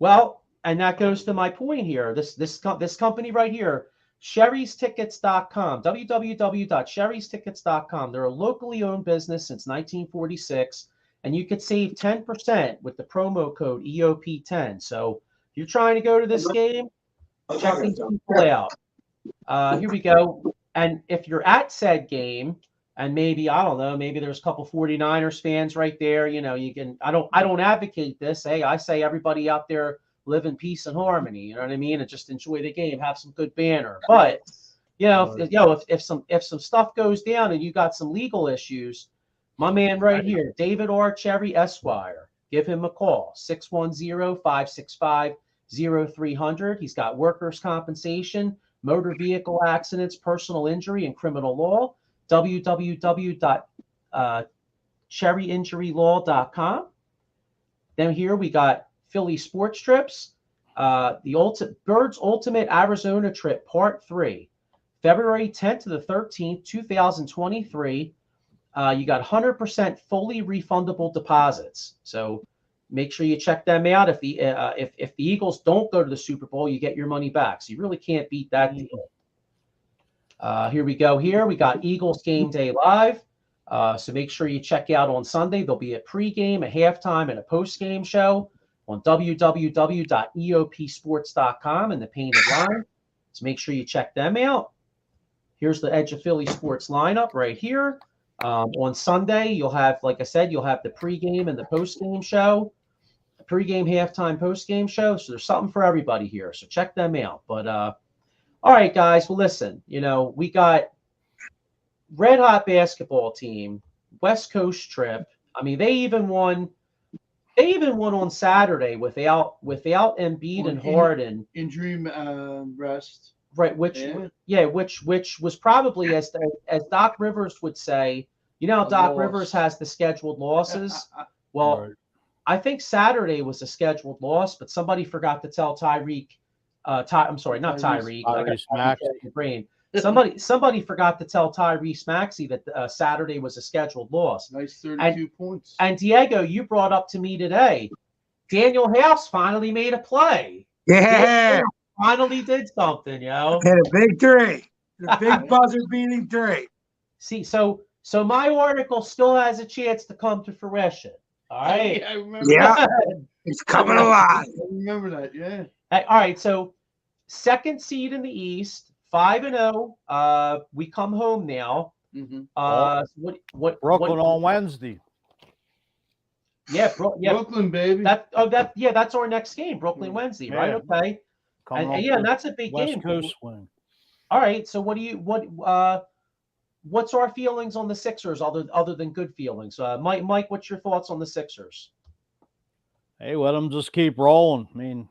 Well, and that goes to my point here. This company right here, Sherry'sTickets.com, www.Sherry'sTickets.com. They're a locally owned business since 1946, and you could save 10% with the promo code EOP10. So if you're trying to go to this game, check these people out. Here we go. And if you're at said game, and maybe, I don't know, maybe there's a couple 49ers fans right there. You can, I don't advocate this. Hey, I say everybody out there live in peace and harmony. You know what I mean? And just enjoy the game, have some good banner. But, if some stuff goes down and you got some legal issues, my man right here, David R. Cherry Esquire, give him a call, 610-565-0300. He's got workers' compensation, motor vehicle accidents, personal injury, and criminal law. www.cherryinjurylaw.com. Then here we got Philly Sports Trips, the Birds Ultimate Arizona Trip Part 3, February 10th to the 13th, 2023. You got 100% fully refundable deposits. So make sure you check them out. If the Eagles don't go to the Super Bowl, you get your money back. So you really can't beat that deal. Here we go. Here we got Eagles Game Day Live. So make sure you check out on Sunday. There'll be a pregame, a halftime, and a postgame show on www.eopsports.com and the Painted Line. So make sure you check them out. Here's the Edge of Philly Sports lineup right here. On Sunday, you'll have, like I said, you'll have the pregame and the postgame show, a pregame, halftime, postgame show. So there's something for everybody here. So check them out. But all right, guys. Well, listen, we got red hot basketball team, West Coast trip. I mean, they even won on Saturday without Embiid and Harden. Injury rest. Right, which was probably, as Doc Rivers would say, you know how Doc Rivers has the scheduled losses. Well, Right. I think Saturday was a scheduled loss, but somebody forgot to tell Tyreek. I'm sorry, not Tyreek. Tyrese Maxey. Brain. Somebody forgot to tell Tyrese Maxey that Saturday was a scheduled loss. Nice 32 points. And Diego, you brought up to me today, Daniel House finally made a play. Yeah. Finally did something, yo. Hit a big three. The big buzzer beating three. See, so my article still has a chance to come to fruition. All right. Yeah, I remember. Yeah. It's coming alive. I remember that. Yeah. Hey, all right. So, second seed in the East, 5-0. We come home now. Mm-hmm. Brooklyn on Wednesday. Yeah, Brooklyn, baby. That's our next game, Brooklyn Wednesday, right? Yeah. Okay. And that's a big West game. Coast win. All right. So what's our feelings on the Sixers other than good feelings? Mike, what's your thoughts on the Sixers? Hey, let them just keep rolling. I mean,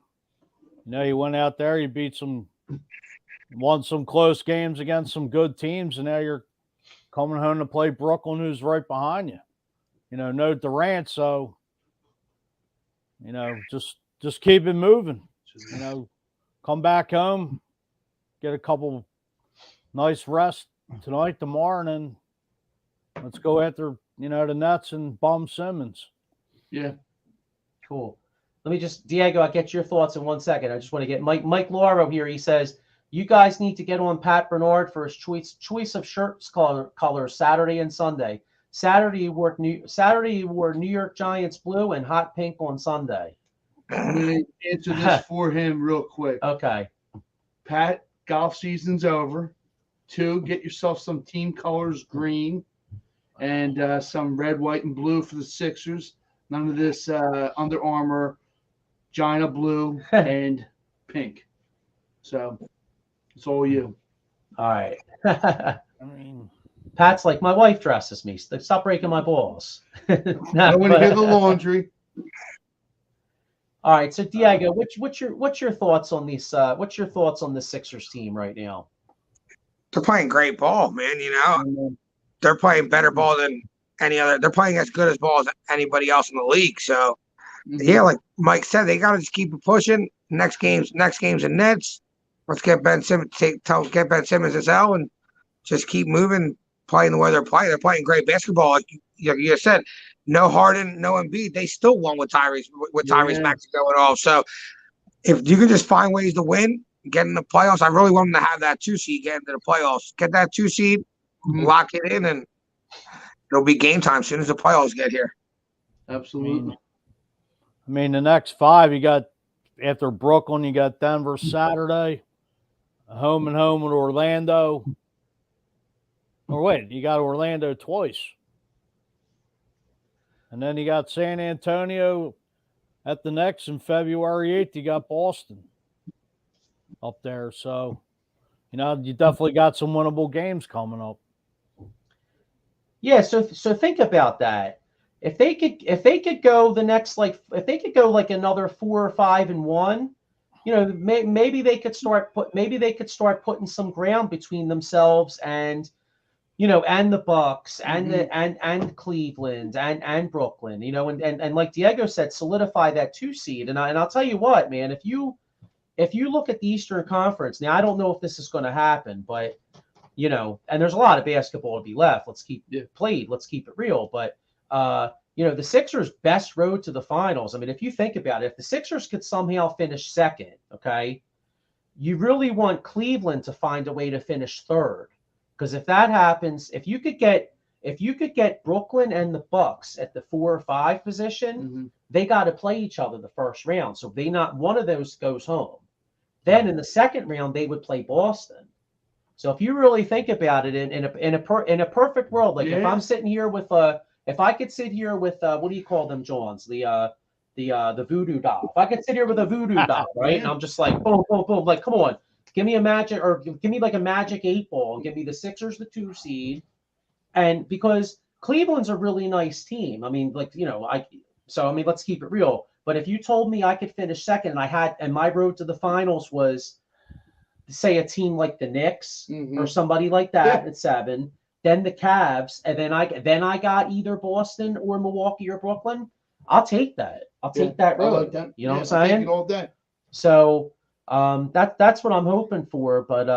you went out there, you won some close games against some good teams, and now you're coming home to play Brooklyn, who's right behind you. No Durant, so just keep it moving. Come back home, get a couple nice rest tonight, tomorrow, and then let's go after the Nets and bum Simmons. Yeah. Cool. Let me just, Diego, I'll get your thoughts in 1 second. I just want to get Mike Lauro here. He says, you guys need to get on Pat Bernard for his choice of shirts colors Saturday and Sunday. Saturday you wore New York Giants blue and hot pink on Sunday. I'm going to answer this for him real quick. Okay. Pat, golf season's over. 2, get yourself some team colors, green, and some red, white, and blue for the Sixers. None of this Under Armour, China blue, and pink. So it's all you. All right. I mean, Pat's like, my wife dresses me. Stop breaking my balls. I want to hear the laundry. All right. So Diego, what's your thoughts on these? What's your thoughts on the Sixers team right now? They're playing great ball, man. They're playing better ball than any other. They're playing as good as ball as anybody else in the league. So, yeah, like Mike said, they got to just keep it pushing. Next game's in Nets. Let's get Ben Simmons. Get Ben Simmons his L and just keep moving, playing the way they're playing. They're playing great basketball. Like you said, no Harden, no Embiid. They still won with Tyrese Maxey going off. So, if you can just find ways to win, get in the playoffs. I really want them to have that 2 seed get into the playoffs. Get that 2 seed, lock it in, and it'll be game time as soon as the playoffs get here. Absolutely. I mean, the next 5, you got after Brooklyn, you got Denver Saturday, home and home with Orlando. Or wait, you got Orlando twice. And then you got San Antonio at the next, and February 8th, you got Boston up there. So, you definitely got some winnable games coming up. Yeah, so think about that. If they could go the next, if they could go like another 4 or 5-1, maybe they could start putting some ground between themselves and and the Bucks and and Cleveland and Brooklyn, and like Diego said, solidify that 2 seed. And I'll tell you what, man, if you look at the Eastern Conference, now I don't know if this is going to happen, but and there's a lot of basketball to be left. Let's keep it played. Let's keep it real. But the Sixers' best road to the finals. I mean, if you think about it, if the Sixers could somehow finish second, okay, you really want Cleveland to find a way to finish third. Because if that happens, if you could get Brooklyn and the Bucks at the 4 or 5 position, they got to play each other the first round. So one of those goes home. Then in the second round, they would play Boston. So if you really think about it, in a perfect world, like if I'm sitting here with if I could sit here with what do you call them, Johns? The voodoo doll. If I could sit here with a voodoo doll, right? And I'm just like boom, boom, boom, like come on. Give me a magic, or give me like a magic 8 ball, and give me the Sixers the 2 seed, and because Cleveland's a really nice team. I mean, like, let's keep it real. But if you told me I could finish second and my road to the finals was, say, a team like the Knicks or somebody like that at 7, then the Cavs, and then I got either Boston or Milwaukee or Brooklyn, I'll take that. I'll take that road. Like that. You know what I'm I'll saying? take it all day. So that's what I'm hoping for. But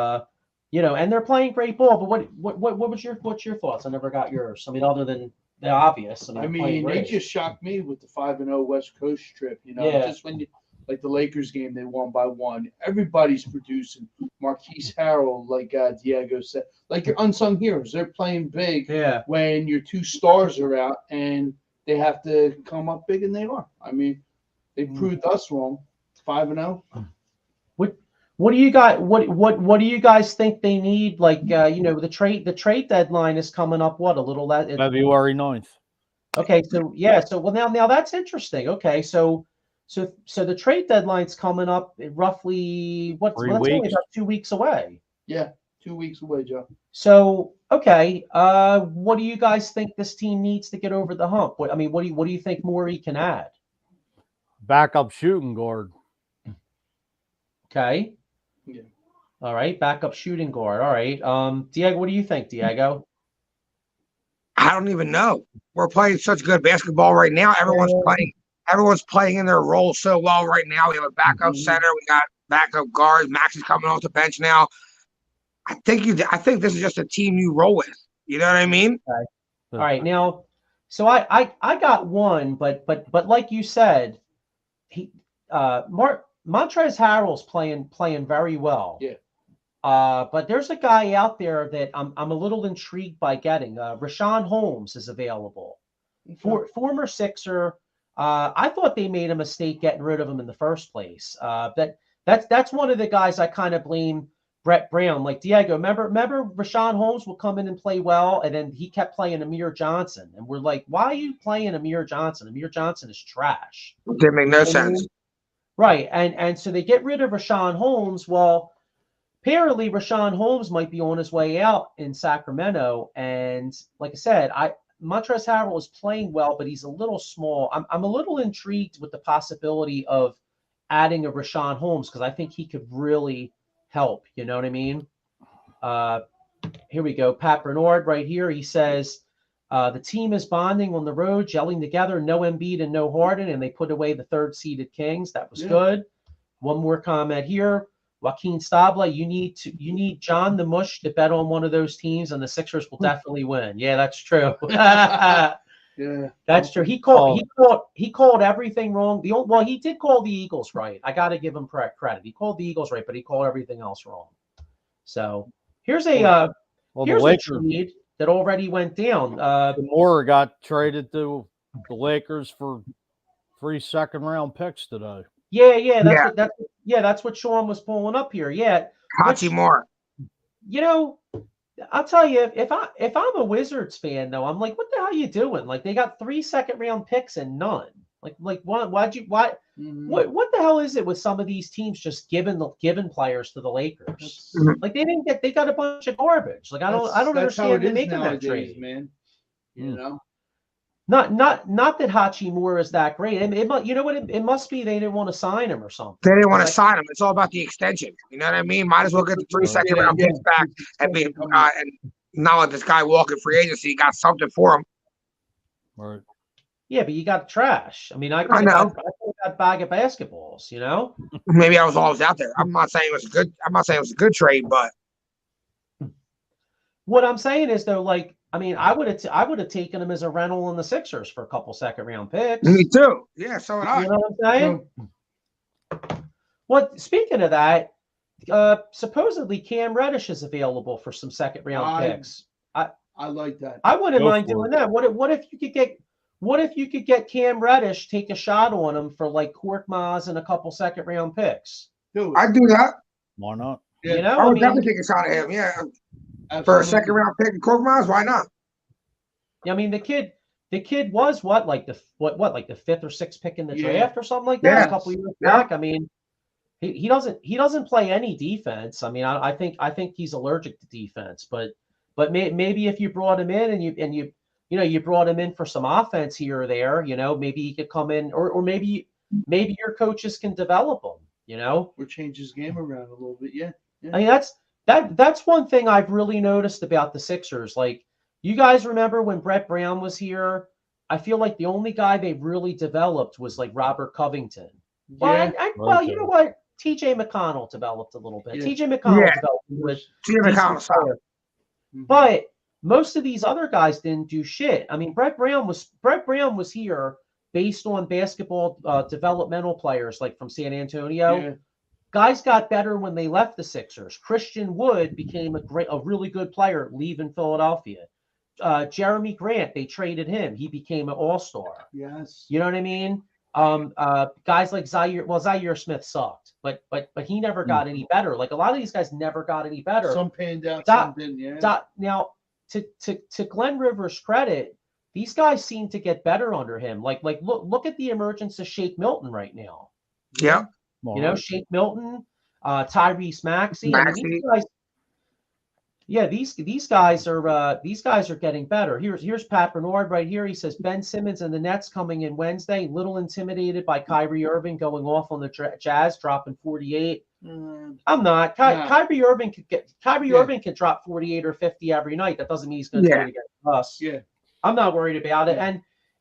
and they're playing great ball. But what's your thoughts? I never got yours. I mean, other than the obvious. I mean, they just shocked me with the 5-0 West Coast trip. Just when like the Lakers game, they won by 1. Everybody's producing. Marquise Harrell, like Diego said, like your unsung heroes. They're playing big when your 2 stars are out, and they have to come up big, and they are. I mean, they proved us wrong. 5-0. What do you got? What do you guys think they need? Like the trade deadline is coming up. February 9th. Okay, so now that's interesting. Okay, so the trade deadline's coming up roughly that's only about 2 weeks away. Yeah, 2 weeks away, Joe. So okay, what do you guys think this team needs to get over the hump? What do you think Morey can add? Backup shooting guard. Okay. Yeah. All right, backup shooting guard. All right. Diego, what do you think, Diego? I don't even know. We're playing such good basketball right now. Everyone's playing in their role so well right now. We have a backup center. We got backup guards. Max is coming off the bench now. I think this is just a team you roll with. You know what I mean? Okay. All right. Now, so I got one, but like you said, Montrezl Harrell's playing very well. Yeah. But there's a guy out there that I'm a little intrigued by getting. Rashawn Holmes is available. Okay. Former Sixer. I thought they made a mistake getting rid of him in the first place. That's one of the guys I kind of blame Brett Brown. Like Diego, remember Rashawn Holmes will come in and play well, and then he kept playing Amir Johnson, and we're like, why are you playing Amir Johnson? Amir Johnson is trash. It didn't make no sense. Right, and so they get rid of Rashawn Holmes. Well, apparently Rashawn Holmes might be on his way out in Sacramento, and like I said, Montrezl Harrell is playing well, but he's a little small. I'm a little intrigued with the possibility of adding a Rashawn Holmes because I think he could really help. You know what I mean? Here we go. Pat Bernard right here. He says the team is bonding on the road, gelling together. No Embiid and no Harden, and they put away the 3rd-seeded Kings. That was good. One more comment here. Joaquin Stabla, you need John the Mush to bet on one of those teams, and the Sixers will definitely win. Yeah, that's true. Yeah, that's true. He called everything wrong. He did call the Eagles right. I got to give him credit. He called the Eagles right, but he called everything else wrong. So here's a trade that already went down. Moore got traded to the Lakers for 3 second-round picks today. That's what Sean was pulling up here. Yeah, Hachi Moore. I'll tell you, if I'm a Wizards fan though, I'm like, what the hell are you doing? Like they got 3 second-round picks and none. Like what the hell is it with some of these teams just giving players to the Lakers? Like they got a bunch of garbage. Like I don't understand them making that trade, man. You know. Not that Hachi Moore is that great. It must be they didn't want to sign him or something. They didn't want to sign him. It's all about the extension. You know what I mean? Might as well get the 3 second-round picks back and not let this guy walk in free agency. He got something for him. Right. Yeah, but you got trash. I mean, I know. I got a bag of basketballs. You know. Maybe I was always out there. I'm not saying it was good. I'm not saying it was a good trade, but what I'm saying is though, like. I mean, I would have taken him as a rental in the Sixers for a couple second-round picks. Me too. Yeah, so would I. You know what I'm saying? Well, speaking of that, supposedly Cam Reddish is available for some second-round picks. I like that. I wouldn't mind doing that. What if you could get Cam Reddish, take a shot on him for like Korkmaz and a couple second-round picks? I'd do that. Why not? You know, I would definitely take a shot at him. Yeah. Absolutely. For a second-round pick in Korkmaz, why not? I mean, the kid was like the 5th or 6th pick in the draft or something like that a couple years back. I mean, he doesn't play any defense. I mean, I think he's allergic to defense, but But maybe if you brought him in and you brought him in for some offense here or there, maybe he could come in, or maybe your coaches can develop him, or change his game around a little bit. Yeah. I mean, that's one thing I've really noticed about the Sixers. Like, you guys remember when Brett Brown was here? I feel like the only guy they really developed was like Robert Covington. Yeah. Well, you know what? TJ McConnell developed a little bit. Yeah. TJ McConnell developed with TJ McConnell. but most of these other guys didn't do shit. I mean, Brett Brown was here based on basketball developmental players like from San Antonio. Yeah. Guys got better when they left the Sixers. Christian Wood became a really good player leaving Philadelphia. Jeremy Grant, they traded him. He became an all-star. Yes. You know what I mean? Guys like Zaire Smith sucked, but he never got any better. Like, a lot of these guys never got any better. Some panned out, some didn't. Yeah. Now, to Glenn Rivers' credit, these guys seem to get better under him. Like look at the emergence of Shake Milton right now. Yeah. Shake Milton, Tyrese Maxey. I mean, these guys are getting better. Here's Pat Bernard right here. He says Ben Simmons and the Nets coming in Wednesday. Little intimidated by Kyrie Irving going off on the Jazz, dropping 48. I'm not. Kyrie Irving could drop 48 or 50 every night. That doesn't mean he's going to do it against us. Yeah. I'm not worried about it.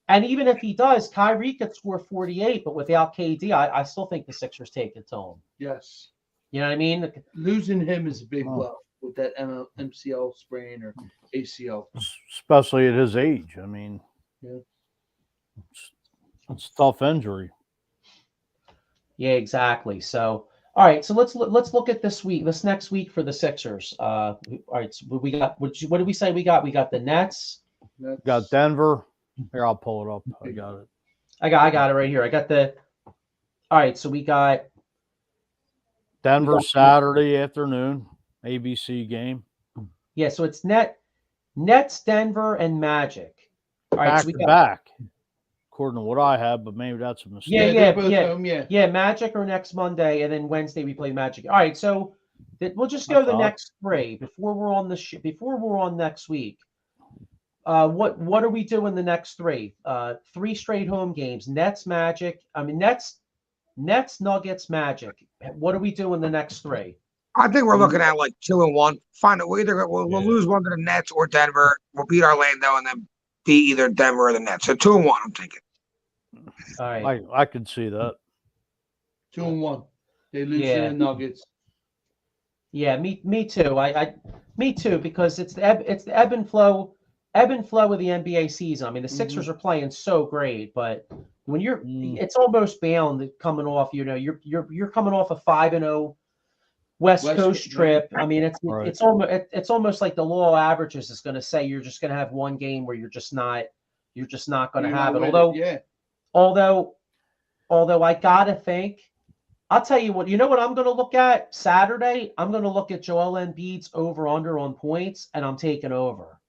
And even if he does, Kyrie could score 48, but without KD, I still think the Sixers take it to him. Yes. You know what I mean? Losing him is a big blow with that MCL sprain or ACL. Especially at his age. I mean, it's a tough injury. Yeah, exactly. So, all right. So let's look at this next week for the Sixers. All right. So we got, what did we say we got? We got the Nets. Got Denver. Here, I'll pull it up. I got it. I got it right here. All right. So we got Denver Saturday afternoon, ABC game. Yeah. So it's Nets, Denver, and Magic. All right. Back so we to got back. According to what I have, but maybe that's a mistake. Yeah. Magic or next Monday, and then Wednesday we play Magic. All right. So we'll just go the next three before we're on before we're on next week. What are we doing the next three? 3 straight home games. Nets, Nuggets, Magic. What are we doing the next 3? I think we're looking at like 2-1. We'll lose one to the Nets or Denver. We'll beat Orlando and then beat either Denver or the Nets. So 2-1, I'm thinking. All right. I could see that. 2-1. They lose to the Nuggets. Yeah, me too. Me too, because it's the ebb and flow of the NBA season. I mean, the Sixers are playing so great, but when it's almost bound coming off. You're coming off a 5-0 West Coast trip. I mean, it's almost like the law of averages is going to say you're just going to have one game where you're just not going to have it. Although I gotta think. I'll tell you what. You know what I'm going to look at Saturday? I'm going to look at Joel Embiid's over/under on points, and I'm taking over.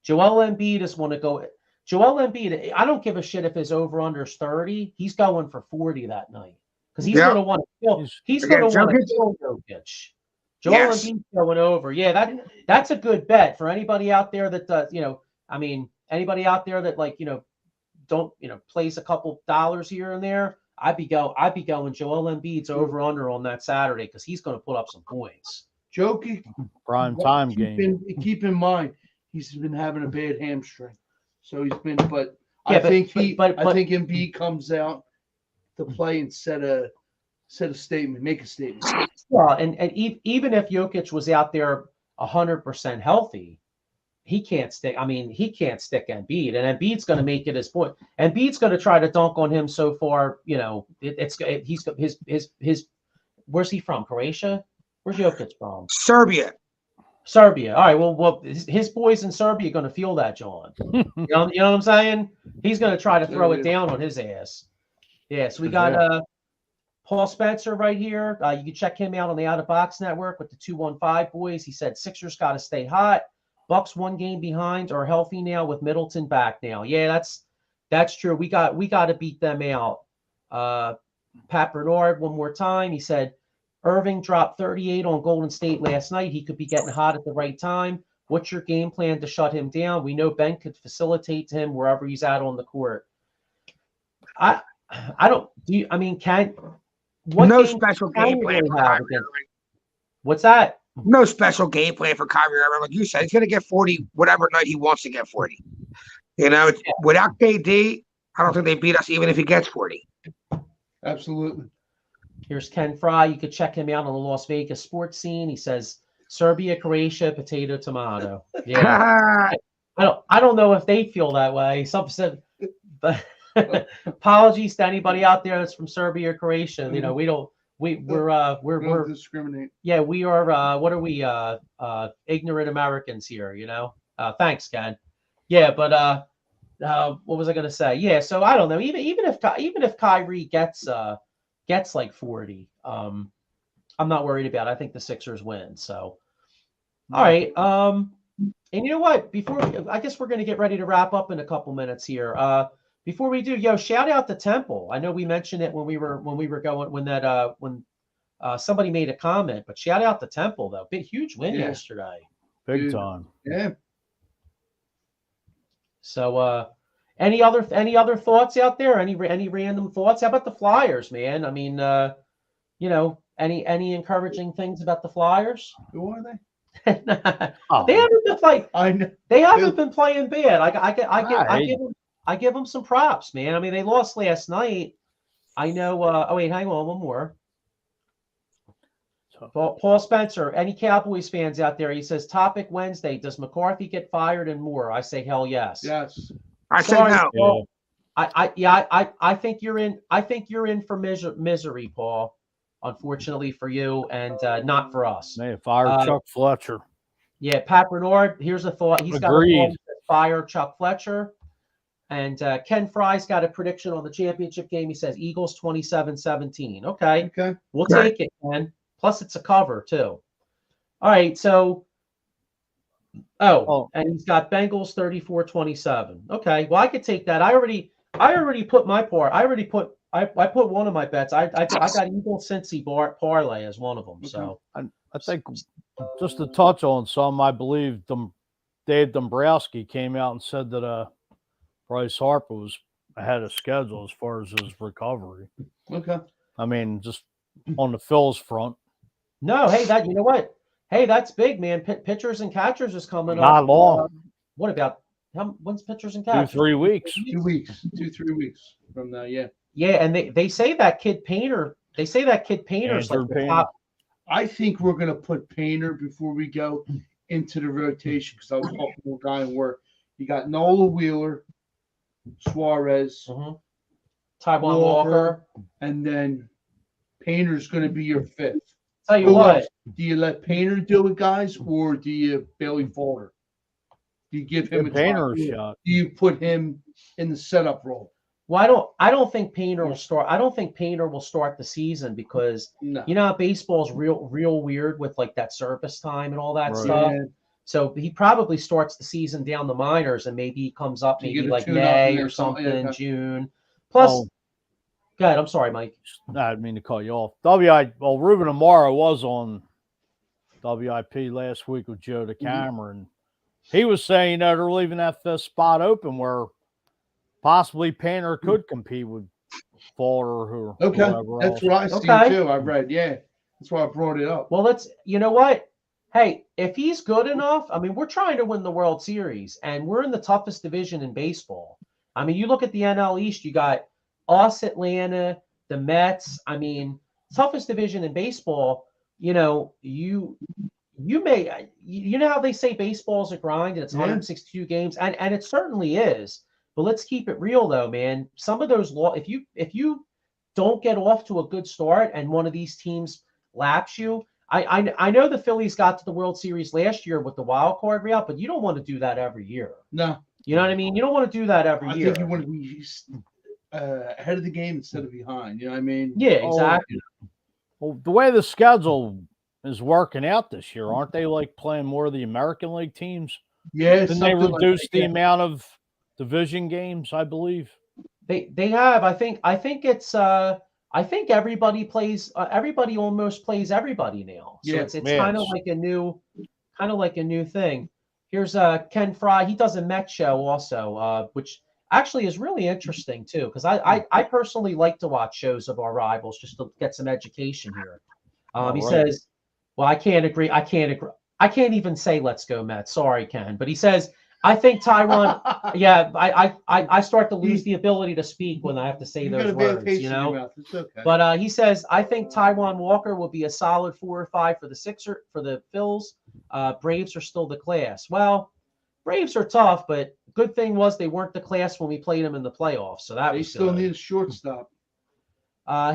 Joel Embiid is going to go. Joel Embiid, I don't give a shit if his over/under is 30. He's going for 40 that night because he's going to want to kill. He's going to want to kill Jokic. Joel Embiid's going over. Yeah, that's a good bet for anybody out there that does. Anybody out there that don't plays a couple dollars here and there. I'd be going Joel Embiid's over/under on that Saturday because he's going to put up some points. Jokic, prime time game. Keep in mind he's been having a bad hamstring, so he's been. I think Embiid comes out to play and set a statement, make a statement. Well, and even if Jokic was out there 100% healthy, he can't stick. I mean, he can't stick Embiid, and Embiid's going to make it his point. Embiid's going to try to dunk on him so far. He's his. Where's he from? Croatia? Where's Jokic from? Serbia. All right. Well, his boys in Serbia are going to feel that, John. You know what I'm saying? He's going to try to throw it down on his ass. Yeah. So we got Paul Spencer right here. You can check him out on the Out of Box Network with the 215 boys. He said Sixers got to stay hot. Bucks 1 game behind, are healthy now with Middleton back now. Yeah, that's true. We got to beat them out. Pat Bernard one more time. He said Irving dropped 38 on Golden State last night. He could be getting hot at the right time. What's your game plan to shut him down? We know Ben could facilitate him wherever he's at on the court. I don't. Do you? I mean, no special game plan for Kyrie Irving. What's that? No special game plan for Kyrie Irving. Like you said, he's going to get 40 whatever night he wants to get 40. Without KD, I don't think they beat us even if he gets 40. Absolutely. Here's Ken Fry. You could check him out on the Las Vegas sports scene. He says Serbia, Croatia, potato, tomato. Yeah. I don't know if they feel that way. Some said, but apologies to anybody out there that's from Serbia or Croatia. We don't. We're discriminate. Yeah, we are. What are we? Ignorant Americans here. Thanks, Ken. Yeah, but what was I going to say? Yeah, so I don't know. Even if Kyrie gets like 40, I'm not worried about it. I think the Sixers win. So, all right. And you know what? I guess we're going to get ready to wrap up in a couple minutes here. Before we do, shout out to Temple. I know we mentioned it when we were going when somebody made a comment, but shout out to Temple though. Huge win yesterday. Big time. Yeah. So any other thoughts out there? Any random thoughts? How about the Flyers, man? I mean, any encouraging things about the Flyers? Who are they? They haven't been playing. I know. They haven't been playing bad. I give them some props, man. I mean, they lost last night. I know. Oh wait, hang on, one more. Paul Spencer, any Cowboys fans out there? He says, "Topic Wednesday: does McCarthy get fired and more?" I say, hell yes. Yes. I say no. Paul. I think you're in. I think you're in for misery, Paul. Unfortunately for you, and not for us. They fired Chuck Fletcher. Yeah, Pat Bernard. Here's a thought. He's got a thought. Fire Chuck Fletcher. And Ken Fry's got a prediction on the championship game. He says Eagles 27-17. Okay. We'll take it, Ken. Plus, it's a cover, too. All right, so and he's got Bengals 34-27. Okay, well, I could take that. I already put my part. I put one of my bets. I got Eagles Cincy parlay as one of them. So I think just to touch on some, I believe Dave Dombrowski came out and said that Bryce Harper was ahead of schedule as far as his recovery. Okay. I mean, just on the Phil's front. No, hey, you know what? Hey, that's big, man. Pitchers and catchers is coming up. Not long. What about when's pitchers and catchers? 2-3 weeks. 2 weeks. 2-3 weeks from now. Yeah. Yeah, and they say that kid Painter. They say that kid Painter's like the top. I think we're gonna put Painter before we go into the rotation because I was talking to a guy in work. You got Nola Wheeler, Suarez, Taiwan Walker, and then Painter's going to be your fifth. Tell you what, do you let Painter do it, guys, or do you Bailey Falter? Do you give him a shot? Do you put him in the setup role? Well, I don't think Painter will start. I don't think Painter will start the season because you know how baseball's real weird with like that service time and all that stuff. Yeah. So he probably starts the season down the minors and maybe he comes up maybe like May or something, June. Plus, go ahead. I'm sorry, Mike. I didn't mean to cut you off. Ruben Amaro was on WIP last week with Joe DeCamera, and he was saying that they're leaving that fifth spot open where possibly Painter could compete with Falter or whoever that's else. what I see too. I read, that's why I brought it up. Well, you know what? Hey, if he's good enough, I mean, we're trying to win the World Series, and we're in the toughest division in baseball. I mean, you look at the NL East, you got us, Atlanta, the Mets. I mean, toughest division in baseball. You know, you know how they say baseball's a grind and it's 162 games, and it certainly is. But let's keep it real, though, man. Some of those if you don't get off to a good start and one of these teams laps you. I know the Phillies got to the World Series last year with the wild card route, but you don't want to do that every year. No. You know what I mean? You don't want to do that every year. I think you want to be ahead of the game instead of behind. You know what I mean? Yeah, exactly. Well, the way the schedule is working out this year, aren't they like playing more of the American League teams? Yeah. Didn't they reduce the amount of division games, I believe? They have. I think it's I think everybody plays. Everybody almost plays everybody now. So it's kind of like a new thing. Here's Ken Fry. He does a Met show also, which actually is really interesting too, because I personally like to watch shows of our rivals just to get some education here. He says, well, I can't agree. I can't even say let's go Mets. Sorry, Ken. But he says, I think Tyron, yeah, I start to lose the ability to speak when I have to say those words, you know. It's okay. But he says, I think Taiwan Walker will be a solid 4 or 5 for the Phils. Braves are still the class. Well, Braves are tough, but good thing was they weren't the class when we played them in the playoffs. So that They was still good. need a shortstop.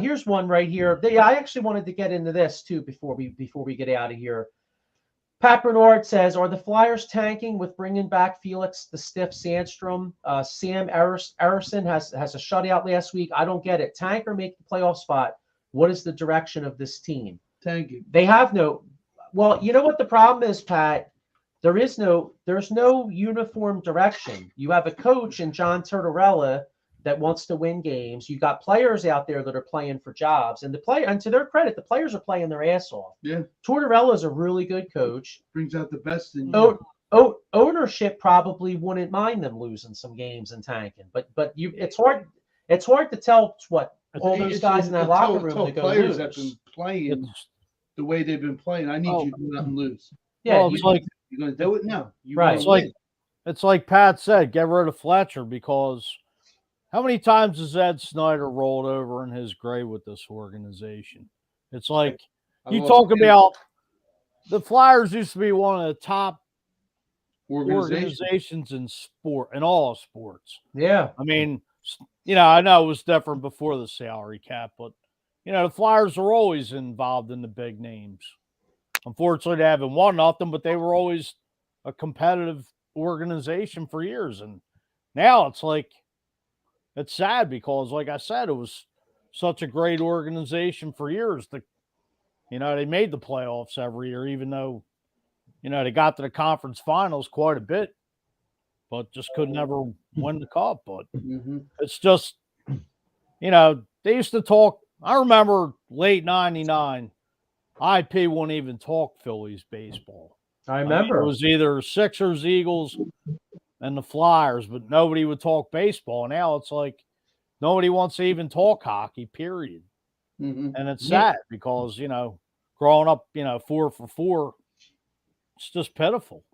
Here's one right here. I actually wanted to get into this too before we get out of here. Pat Bernard says, are the Flyers tanking with bringing back Felix the Stiff Sandstrom? Sam Erison has a shutout last week. I don't get it. Tank or make the playoff spot? What is the direction of this team? Tanking. They have no. Well, you know what the problem is, Pat? There's no uniform direction. You have a coach in John Tortorella that wants to win games. You got players out there that are playing for jobs, and to their credit, the players are playing their ass off. Yeah, Tortorella is a really good coach. Brings out the best in you. Ownership probably wouldn't mind them losing some games and tanking, but it's hard to tell what all those guys in that locker room that go players lose. have been playing the way they've been playing. I need you to go out and lose. Yeah, well, it's like you're going to do it now. Right. It's like Pat said, get rid of Fletcher, because how many times has Ed Snyder rolled over in his grave with this organization? It's like you talk about the Flyers used to be one of the top organizations in all sports. Yeah. I mean, I know it was different before the salary cap, but the Flyers are always involved in the big names. Unfortunately, they haven't won nothing, but they were always a competitive organization for years. And now it's like, it's sad because, like I said, it was such a great organization for years. They made the playoffs every year, even though, they got to the conference finals quite a bit, but just could never win the cup. But it's just, they used to talk. I remember late 99, IP wouldn't even talk Phillies baseball. I remember. It was either Sixers, Eagles, and the Flyers, but nobody would talk baseball. Now it's like nobody wants to even talk hockey, period. And it's sad because, growing up, 4 for 4, it's just pitiful.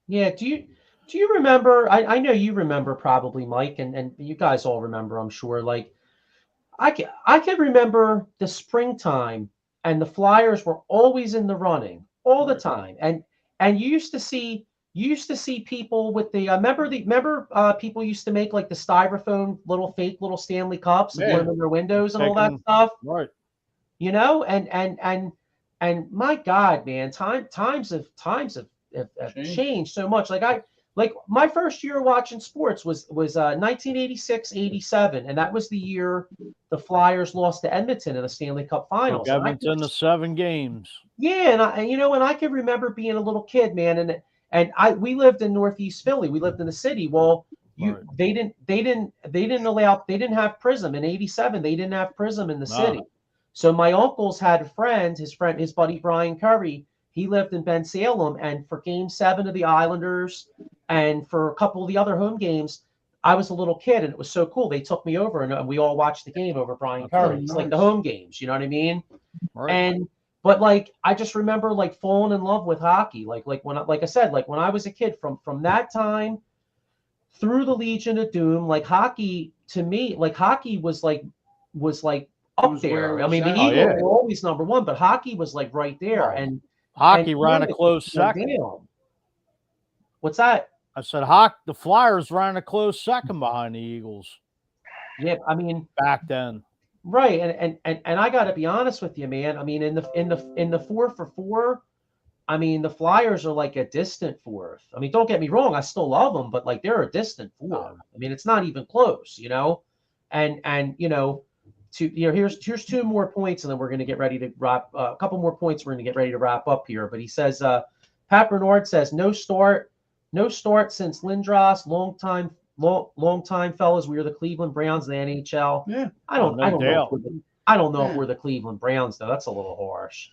Yeah. Do you remember? I know you remember probably, Mike, and you guys all remember, I'm sure. Like, I can remember the springtime, and the Flyers were always in the running all the time, and you used to see people with the remember people used to make like the styrofoam fake little Stanley cups and put them in their windows and all that stuff, right? And my God, man, times have changed so much. Like my first year watching sports was 1986-87, and that was the year the Flyers lost to Edmonton in the Stanley Cup Finals. Edmonton to 7 games. Yeah, and I can remember being a little kid, man, we lived in Northeast Philly. We lived in the city. Well, they didn't have Prism in '87. They didn't have Prism in the city. So my uncles had a friend, his buddy Brian Curry. He lived in Ben Salem, and for Game 7 of the Islanders and for a couple of the other home games, I was a little kid, and it was so cool. They took me over, and we all watched the game over Brian Curry. It's like the home games, you know what I mean? Right. But like I just remember like falling in love with hockey. Like when I was a kid from that time through the Legion of Doom, like hockey to me, like hockey was up there. I mean, the Eagles were always number one, but hockey was like right there. And hockey ran a close second. What's that? I said the Flyers ran a close second behind the Eagles. Yeah, I mean back then. Right, and I got to be honest with you, man. I mean, in the 4 for 4, I mean, the Flyers are like a distant fourth. I mean, don't get me wrong, I still love them, but like they're a distant fourth. I mean, it's not even close, And here's 2 more points, and then we're going to get ready to wrap. A couple more points, we're going to get ready to wrap up here. But he says, Pat Bernard says, no start since Lindros, long time, fellas. We are the Cleveland Browns of the NHL. Yeah, I don't know if we're the Cleveland Browns though. That's a little harsh.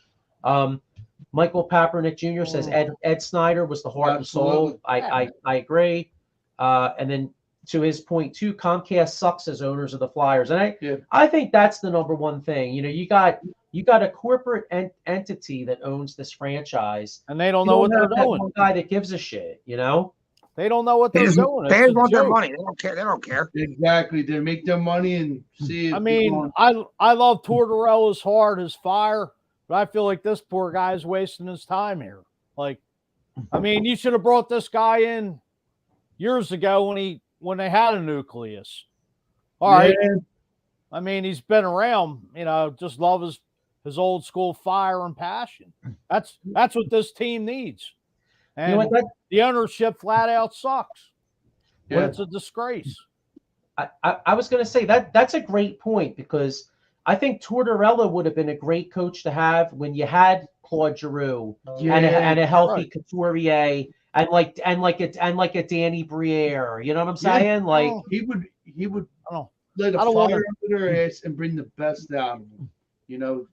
Michael Papernick Jr. says Ed Snyder was the heart and soul. I agree. And then to his point too, Comcast sucks as owners of the Flyers, and I think that's the number one thing. You know, you got a corporate entity that owns this franchise, and they don't know what they're doing. One guy that gives a shit, you know. They don't know what they're doing. They want their money. They don't care. They don't care. Exactly. They make their money and see. I mean, I love Tortorella's heart, his fire, but I feel like this poor guy's wasting his time here. Like, I mean, you should have brought this guy in years ago when they had a nucleus. All right. I mean, he's been around. You know, just love his old school fire and passion. That's what this team needs. And you know the ownership flat out sucks. Yeah. It's a disgrace. I was going to say that's a great point, because I think Tortorella would have been a great coach to have when you had Claude Giroux and a healthy Couturier and like a Danny Briere. You know what I'm saying? Like he would let a fire under their ass and bring the best out of them. You know.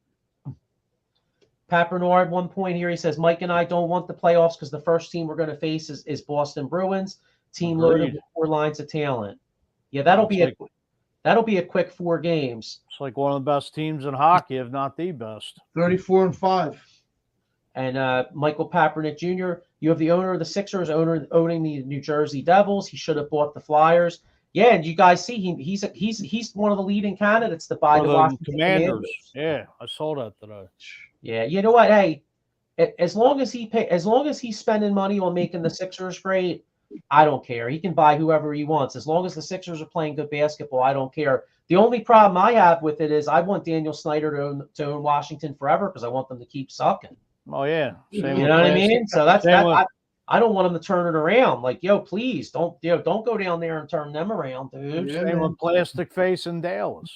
Pat Bernard, one point here, he says, Mike and I don't want the playoffs because the first team we're going to face is Boston Bruins, team loaded with 4 lines of talent. Yeah, that'll be a quick 4 games. It's like one of the best teams in hockey, if not the best. 34-5. And Michael Papernick Jr., you have the owner of the Sixers owning the New Jersey Devils. He should have bought the Flyers. Yeah, and you guys see he's one of the leading candidates to buy the Washington Commanders. Yeah, I saw that today. Yeah, you know what? Hey, as long as he's spending money on making the Sixers great, I don't care. He can buy whoever he wants. As long as the Sixers are playing good basketball, I don't care. The only problem I have with it is I want Daniel Snyder to own Washington forever because I want them to keep sucking. Oh yeah, you know what I mean? So that's that. I don't want them to turn it around. Like, yo, please don't go down there and turn them around, dude. Same with Plastic Face in Dallas.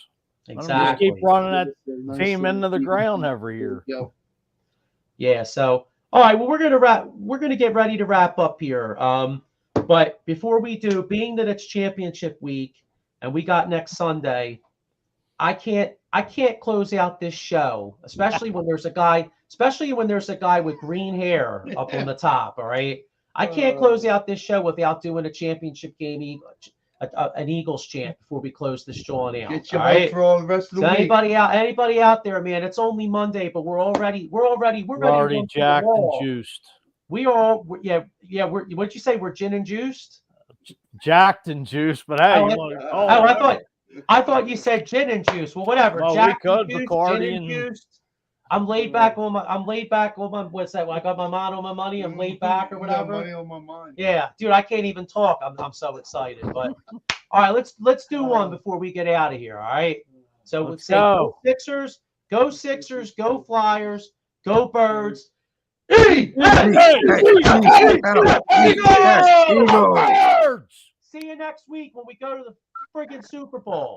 Exactly. Just keep running that team into the ground every year. Yeah. So, all right. Well, we're gonna get ready to wrap up here. But before we do, being that it's championship week and we got next Sunday, I can't close out this show, especially when there's a guy with green hair up on the top. All right. I can't close out this show without doing a championship game, an Eagles chant before we close this show out. Get your vote for all the rest of the week. Anybody out there, man? It's only Monday, but we're already jacked and juiced. What'd you say? We're gin and juiced? Jacked and juiced, but hey. I thought you said gin and juice. Well, whatever. Well, Jack we could, juice, Bacardi gin and juice. I'm laid back on my what's that? I got my mind on my money. I'm laid back or whatever. Money on my mind. Yeah, dude, I can't even talk. I'm so excited. But all right, let's do one before we get out of here. All right. So let's say go Sixers, go Flyers, go Birds. See you next week when we go to the friggin' Super Bowl.